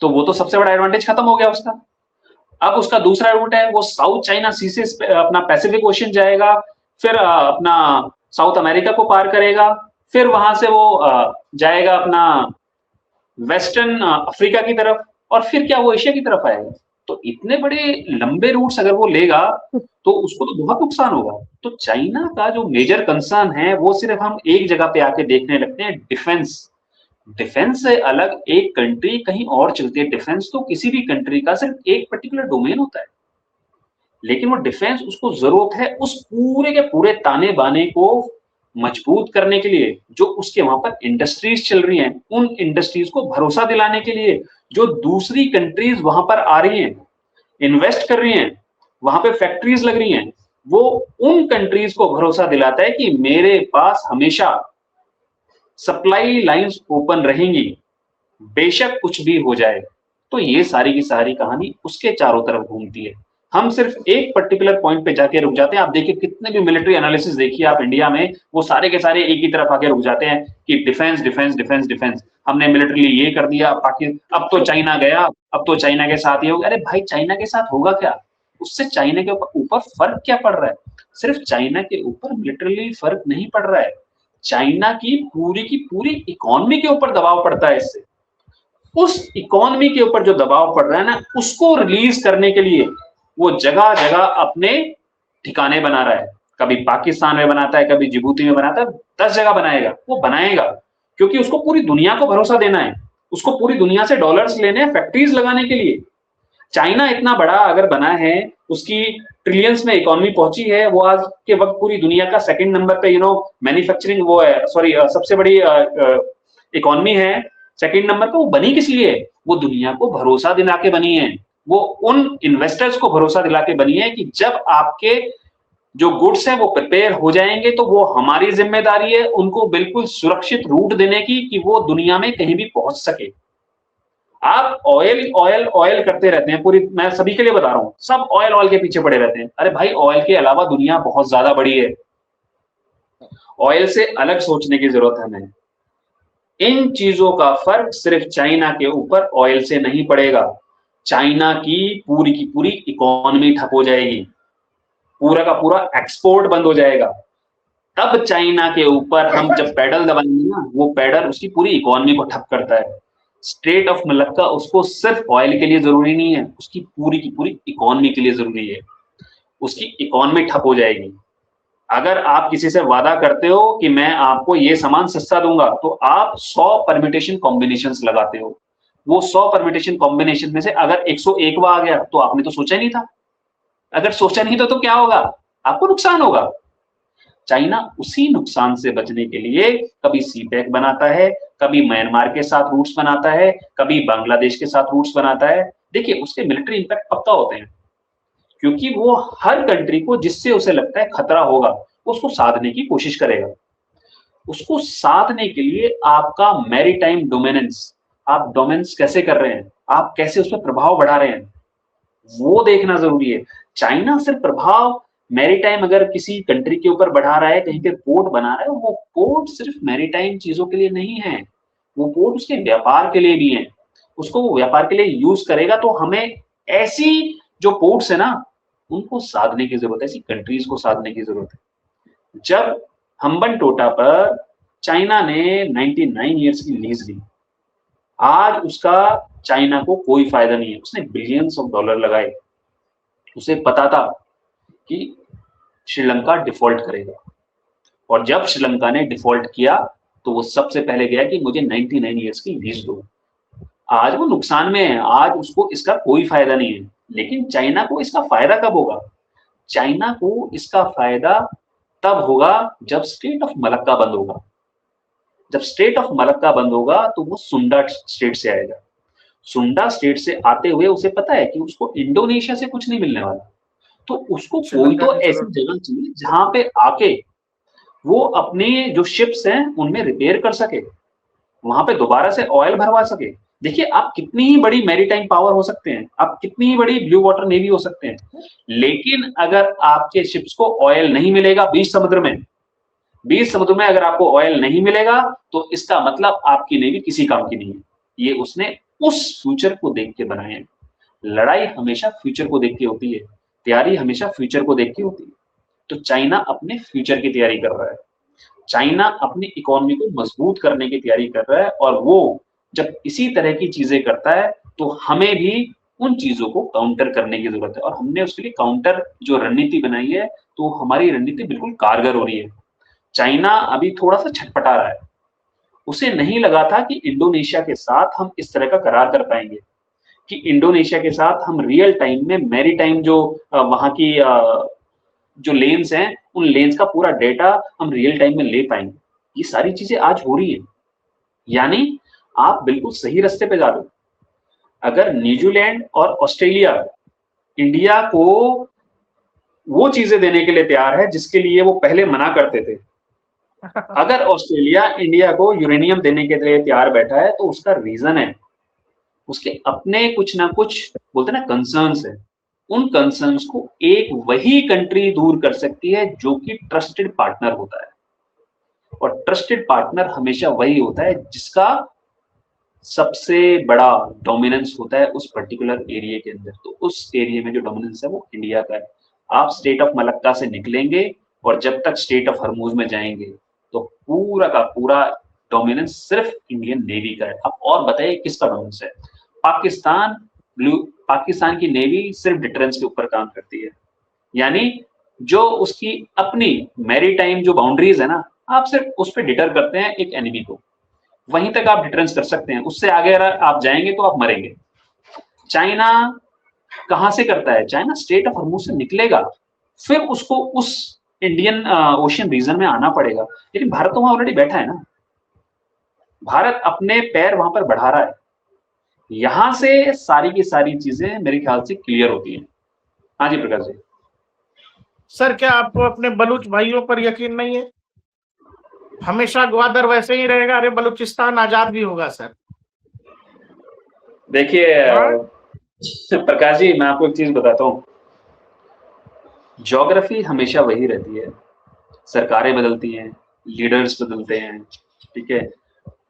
तो वो तो सबसे बड़ा एडवांटेज खत्म हो गया उसका। अब उसका दूसरा रूट है, वो साउथ चाइना सी से अपना पैसिफिक ओशन जाएगा, फिर अपना साउथ अमेरिका को पार करेगा, फिर वहां से वो जाएगा अपना वेस्टर्न अफ्रीका की तरफ, और फिर क्या वो एशिया की तरफ आएगा। तो इतने बड़े लंबे रूट्स अगर वो लेगा तो उसको तो बहुत नुकसान होगा। तो चाइना का जो मेजर कंसर्न है वो सिर्फ हम एक जगह पे आके देखने लगते हैं, डिफेंस। डिफेंस से अलग एक कंट्री कहीं और चलती है। डिफेंस तो किसी भी कंट्री का सिर्फ एक पर्टिकुलर डोमेन होता है, लेकिन वो डिफेंस उसको जरूरत है उस पूरे के पूरे ताने बाने को मजबूत करने के लिए, जो उसके वहां पर इंडस्ट्रीज चल रही हैं, उन इंडस्ट्रीज को भरोसा दिलाने के लिए, जो दूसरी कंट्रीज वहां पर आ रही हैं, इन्वेस्ट कर रही हैं, वहां पे फैक्ट्रीज लग रही हैं, वो उन कंट्रीज को भरोसा दिलाता है कि मेरे पास हमेशा सप्लाई लाइंस ओपन रहेंगी, बेशक कुछ भी हो जाए। तो ये सारी की सारी कहानी उसके चारों तरफ घूमती है। हम सिर्फ एक पर्टिकुलर पॉइंट पे जाके रुक जाते हैं। आप देखिए कितने भी मिलिट्री एनालिसिस देखिए आप इंडिया में, वो सारे के सारे एक ही तरफ आके रुक जाते हैं कि डिफेंस डिफेंस डिफेंस डिफेंस, हमने मिलिट्री ये कर दिया, पाकिस्तान अब तो चाइना गया, अब तो चाइना के साथ ये होगा। अरे भाई चाइना के साथ होगा क्या? उससे चाइना के ऊपर फर्क क्या पड़ रहा है? सिर्फ चाइना के ऊपर मिलिटरली फर्क नहीं पड़ रहा है, चाइना की पूरी इकोनॉमी के ऊपर दबाव पड़ता है इससे। उस इकोनॉमी के ऊपर जो दबाव पड़ रहा है ना, उसको रिलीज करने के लिए वो जगह जगह अपने ठिकाने बना रहा है। कभी पाकिस्तान में बनाता है, कभी जिबूती में बनाता है, 10 जगह बनाएगा, वो बनाएगा क्योंकि उसको पूरी दुनिया को भरोसा देना है, उसको पूरी दुनिया से डॉलर्स लेने हैं फैक्ट्रीज लगाने के लिए। चाइना इतना बड़ा अगर बना है, उसकी ट्रिलियंस में इकोनॉमी पहुंची है, वो आज के वक्त पूरी दुनिया का सेकंड नंबर पे मैन्युफैक्चरिंग वो है, सॉरी सबसे बड़ी इकोनॉमी है, सेकंड नंबर पे। वो बनी किस लिए? वो दुनिया को भरोसा दिला के बनी है, वो उन इन्वेस्टर्स को भरोसा दिला के बनी है कि जब आपके जो गुड्स है वो प्रिपेयर हो जाएंगे तो वो हमारी जिम्मेदारी है उनको बिल्कुल सुरक्षित रूट देने की कि वो दुनिया में कहीं भी पहुंच सके। आप ऑयल ऑयल ऑयल करते रहते हैं, पूरी मैं सभी के लिए बता रहा हूं, सब ऑयल ऑयल के पीछे पड़े रहते हैं। अरे भाई ऑयल के अलावा दुनिया बहुत ज्यादा बड़ी है, ऑयल से अलग सोचने की जरूरत है हमें। इन चीजों का फर्क सिर्फ चाइना के ऊपर ऑयल से नहीं पड़ेगा, चाइना की पूरी इकोनॉमी ठप हो जाएगी, पूरा का पूरा एक्सपोर्ट बंद हो जाएगा। तब चाइना के ऊपर हम जब पैडल दबाएंगे ना, वो पैडल उसकी पूरी इकोनॉमी को ठप करता है। स्ट्रेट ऑफ मलक्का उसको सिर्फ ऑयल के लिए जरूरी नहीं है, उसकी पूरी इकोनॉमी के लिए जरूरी है। उसकी इकोनॉमी ठप हो जाएगी। अगर आप किसी से वादा करते हो कि मैं आपको ये सामान सस्ता दूंगा, तो आप 100 परमिटेशन कॉम्बिनेशंस लगाते हो। वो 100 परमिटेशन कॉम्बिनेशन में से अगर 101वां आ गया तो आपने तो सोचा नहीं था। अगर सोचा नहीं तो क्या होगा? आपको नुकसान होगा। चाइना उसी नुकसान से बचने के लिए कभी सीपैक बनाता है, कभी म्यांमार के साथ रूट्स बनाता है, कभी बांग्लादेश के साथ रूट्स बनाता है। देखिए उसके मिलिट्री इंपैक्ट पक्का होते हैं, क्योंकि वो हर कंट्री को जिससे उसे लगता है खतरा होगा उसको साधने की कोशिश करेगा। उसको साधने के लिए आपका मैरीटाइम डोमिनेंस, आप डोमिनेंस कैसे कर रहे हैं, आप कैसे उस पर प्रभाव बढ़ा रहे हैं, वो देखना जरूरी है। चाइना सिर्फ प्रभाव मैरीटाइम अगर किसी कंट्री के ऊपर बढ़ा रहा है, कहीं पे पोर्ट बना रहा है, वो पोर्ट सिर्फ मैरीटाइम चीजों के लिए नहीं है, वो पोर्ट उसके व्यापार के लिए भी है। उसको वो व्यापार के लिए यूज करेगा। तो हमें ऐसी जो पोर्ट्स है ना, उनको साधने की जरूरत है, ऐसी कंट्रीज को साधने की जरूरत है। जब हम्बन टोटा पर चाइना ने 99 ईयर्स की लीज ली, आज उसका चाइना को कोई फायदा नहीं है। उसने बिलियंस ऑफ डॉलर लगाए, उसे पता था कि श्रीलंका डिफॉल्ट करेगा, और जब श्रीलंका ने डिफॉल्ट किया तो वो सबसे पहले गया कि मुझे 99 ईयर्स की लीज दो। आज वो नुकसान में है, आज उसको इसका कोई फायदा नहीं है, लेकिन चाइना को इसका फायदा कब होगा? चाइना को इसका फायदा तब होगा जब स्टेट ऑफ मलक्का बंद होगा। जब स्टेट ऑफ मलक्का बंद होगा तो वो सुंडा स्टेट से आएगा। सुंडा स्टेट से आते हुए उसे पता है कि उसको इंडोनेशिया से कुछ नहीं मिलने वाला, तो उसको कोई तो ऐसी जगह चाहिए जहां पे आके वो अपने जो शिप्स हैं उनमें रिपेयर कर सके, वहां पे दोबारा से ऑयल भरवा सके। देखिए आप कितनी ही बड़ी मैरीटाइम पावर हो सकते हैं, आप कितनी ही बड़ी ब्लू वाटर नेवी हो सकते हैं, लेकिन अगर आपके शिप्स को ऑयल नहीं मिलेगा बीच समुद्र में अगर आपको ऑयल नहीं मिलेगा, तो इसका मतलब आपकी नेवी किसी काम की नहीं है। ये उसने उस फ्यूचर को देख के बनाए हैं। लड़ाई हमेशा फ्यूचर को देख के होती है, तैयारी हमेशा फ्यूचर को देख के होती है। तो चाइना अपने फ्यूचर की तैयारी कर रहा है, चाइना अपनी इकोनॉमी को मजबूत करने की तैयारी कर रहा है, और वो जब इसी तरह की चीजें करता है तो हमें भी उन चीजों को काउंटर करने की जरूरत है, और हमने उसके लिए काउंटर जो रणनीति बनाई है, तो हमारी रणनीति बिल्कुल कारगर हो रही है। चाइना अभी थोड़ा सा छटपटा रहा है, उसे नहीं लगा था कि इंडोनेशिया के साथ हम इस तरह का करार कर पाएंगे, कि इंडोनेशिया के साथ हम रियल टाइम में मैरीटाइम जो वहां की जो लेन्स हैं, उन लेन्स का पूरा डेटा हम रियल टाइम में ले पाएंगे। ये सारी चीजें आज हो रही हैं, यानी आप बिल्कुल सही रास्ते पे जा रहे हो। अगर न्यूजीलैंड और ऑस्ट्रेलिया इंडिया को वो चीजें देने के लिए तैयार है जिसके लिए वो पहले मना करते थे, अगर ऑस्ट्रेलिया इंडिया को यूरेनियम देने के लिए तैयार बैठा है, तो उसका रीजन है, उसके अपने कुछ ना कुछ बोलते ना कंसर्न्स है। उन कंसर्न्स को एक वही कंट्री दूर कर सकती है जो कि ट्रस्टेड पार्टनर होता है, और ट्रस्टेड पार्टनर हमेशा वही होता है जिसका सबसे बड़ा डोमिनेंस होता है उस पर्टिकुलर एरिया के अंदर। तो उस एरिया में जो डोमिनेंस है वो इंडिया का है। आप स्टेट ऑफ मलक्का से निकलेंगे और जब तक स्टेट ऑफ हरमुज में जाएंगे तो पूरा का पूरा डोमिनेंस सिर्फ इंडियन नेवी का है। अब और बताइए किसका डोमिनेंस है? पाकिस्तान की नेवी सिर्फ डिटरेंस के ऊपर काम करती है, यानी जो उसकी अपनी मैरीटाइम जो बाउंड्रीज है ना, आप सिर्फ उस पर डिटर करते हैं एक एनिमी को, वहीं तक आप डिटरेंस कर सकते हैं, उससे आगे अगर आप जाएंगे तो आप मरेंगे। चाइना कहां से करता है? चाइना स्टेट ऑफ हॉर्मुज से निकलेगा, फिर उसको उस इंडियन ओशियन रीजन में आना पड़ेगा, लेकिन भारत तो वहां ऑलरेडी बैठा है ना। भारत अपने पैर वहां पर बढ़ा रहा है, यहां से सारी की सारी चीजें मेरे ख्याल से क्लियर होती हैं। हाँ जी प्रकाश जी। सर, क्या आपको अपने बलूच भाइयों पर यकीन नहीं है? हमेशा ग्वादर वैसे ही रहेगा? अरे बलूचिस्तान आजाद भी होगा सर। देखिए प्रकाश जी, मैं आपको एक चीज बताता हूँ, ज्योग्राफी हमेशा वही रहती है, सरकारें बदलती हैं, लीडर्स बदलते हैं, ठीक है,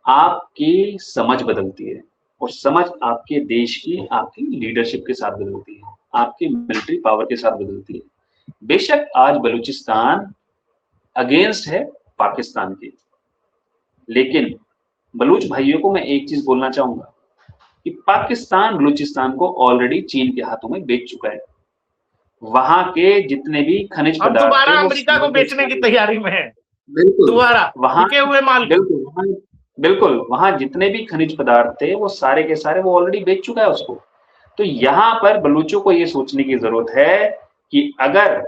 आपकी समझ बदलती है, और समझ आपके देश की आपकी लीडरशिप के साथ बदलती है, आपकी मिलिट्री पावर के साथ बदलती है। बेशक आज बलूचिस्तान अगेंस्ट है पाकिस्तान के, लेकिन बलूच भाइयों को मैं एक चीज बोलना चाहूंगा कि पाकिस्तान बलूचिस्तान को ऑलरेडी चीन के हाथों में बेच चुका है। वहां के जितने भी खनिज अब पदार्थ दोबारा थे वो अमेरिका को बेचने की तैयारी में है। बिल्कुल दोबारा वहां बिके हुए माल को। बिल्कुल वहां जितने भी खनिज पदार्थ थे वो सारे के सारे वो ऑलरेडी बेच चुका है उसको। तो यहाँ पर बलूचों को ये सोचने की जरूरत है कि अगर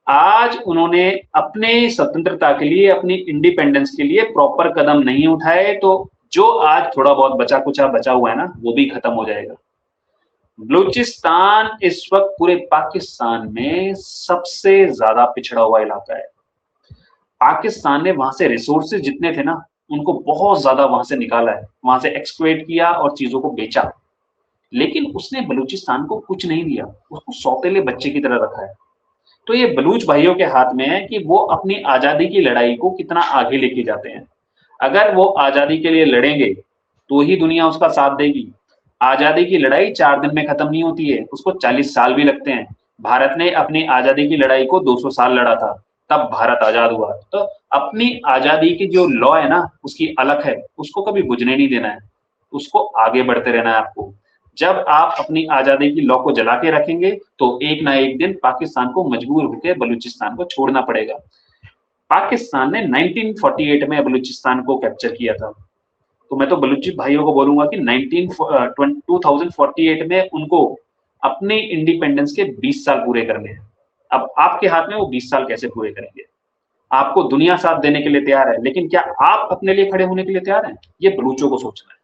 आज उन्होंने अपने स्वतंत्रता के लिए, अपनी इंडिपेंडेंस के लिए प्रॉपर कदम नहीं उठाए, तो जो आज थोड़ा बहुत बचा कुचा बचा हुआ है ना, वो भी खत्म हो जाएगा। बलूचिस्तान इस वक्त पूरे पाकिस्तान में सबसे ज्यादा पिछड़ा हुआ इलाका है। पाकिस्तान ने वहां से रिसोर्सेज जितने थे ना, उनको बहुत ज्यादा वहां से निकाला है, वहां से एक्सप्लॉइट किया और चीजों को बेचा, लेकिन उसने बलूचिस्तान को कुछ नहीं दिया, उसको सौतेले बच्चे की तरह रखा है। तो ये बलूच भाइयों के हाथ में है कि वो अपनी आजादी की लड़ाई को कितना आगे लेके जाते हैं। अगर वो आजादी के लिए लड़ेंगे तो ही दुनिया उसका साथ देगी। आजादी की लड़ाई 4 दिन में खत्म नहीं होती है, उसको 40 साल भी लगते हैं। भारत ने अपनी आजादी की लड़ाई को 200 साल लड़ा था, तब भारत आजाद हुआ। तो अपनी आजादी की जो लॉ है ना, उसकी अलग है, उसको कभी बुझने नहीं देना है, उसको आगे बढ़ते रहना है आपको। जब आप अपनी आजादी की लॉ को जला के रखेंगे तो एक ना एक दिन पाकिस्तान को मजबूर होकर बलूचिस्तान को छोड़ना पड़ेगा। पाकिस्तान ने 1948 में बलूचिस्तान को कैप्चर किया था, तो मैं तो बलूची भाइयों को बोलूंगा कि 2048 में उनको अपने इंडिपेंडेंस के 20 साल पूरे करने हैं। अब आपके हाथ में वो 20 साल कैसे पूरे करेंगे? आपको दुनिया साथ देने के लिए तैयार है, लेकिन क्या आप अपने लिए खड़े होने के लिए तैयार हैं? ये बलूचों को सोचना है।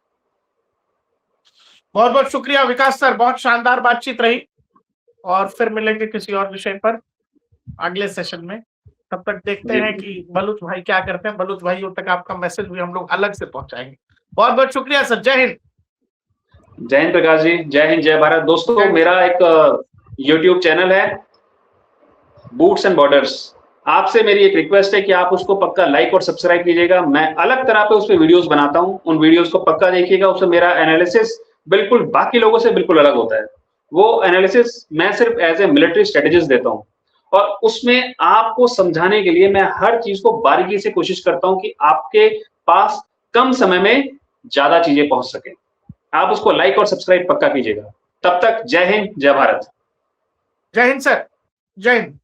बहुत बहुत शुक्रिया विकास सर, बहुत शानदार बातचीत रही, और फिर मिलेंगे किसी और विषय पर अगले सेशन में। तब तक देखते हैं कि बलूच भाई क्या करते हैं। बलूच भाइयों तक आपका मैसेज भी हम लोग अलग से पहुंचाएंगे। बहुत बहुत शुक्रिया सर, जय हिंद। जय हिंद प्रकाश जी, जय हिंद, जय भारत। दोस्तों मेरा एक यूट्यूब चैनल है बूट्स एंड बॉर्डर्स, आपसे मेरी एक रिक्वेस्ट है कि आप उसको पक्का लाइक और सब्सक्राइब कीजिएगा। मैं अलग तरह पे उस पर वीडियोस बनाता हूं, उन वीडियोस को पक्का देखिएगा। उसमें मेरा एनालिसिस बिल्कुल बाकी लोगों से बिल्कुल अलग होता है। वो एनालिसिस मैं सिर्फ एज ए मिलिट्री स्ट्रेटेजिस्ट देता हूं, और उसमें आपको समझाने के लिए मैं हर चीज को बारीकी से कोशिश करता हूं कि आपके पास कम समय में ज्यादा चीजें पहुंच सके। आप उसको लाइक और सब्सक्राइब पक्का कीजिएगा। तब तक जय हिंद, जय भारत। जय हिंद सर, जय हिंद।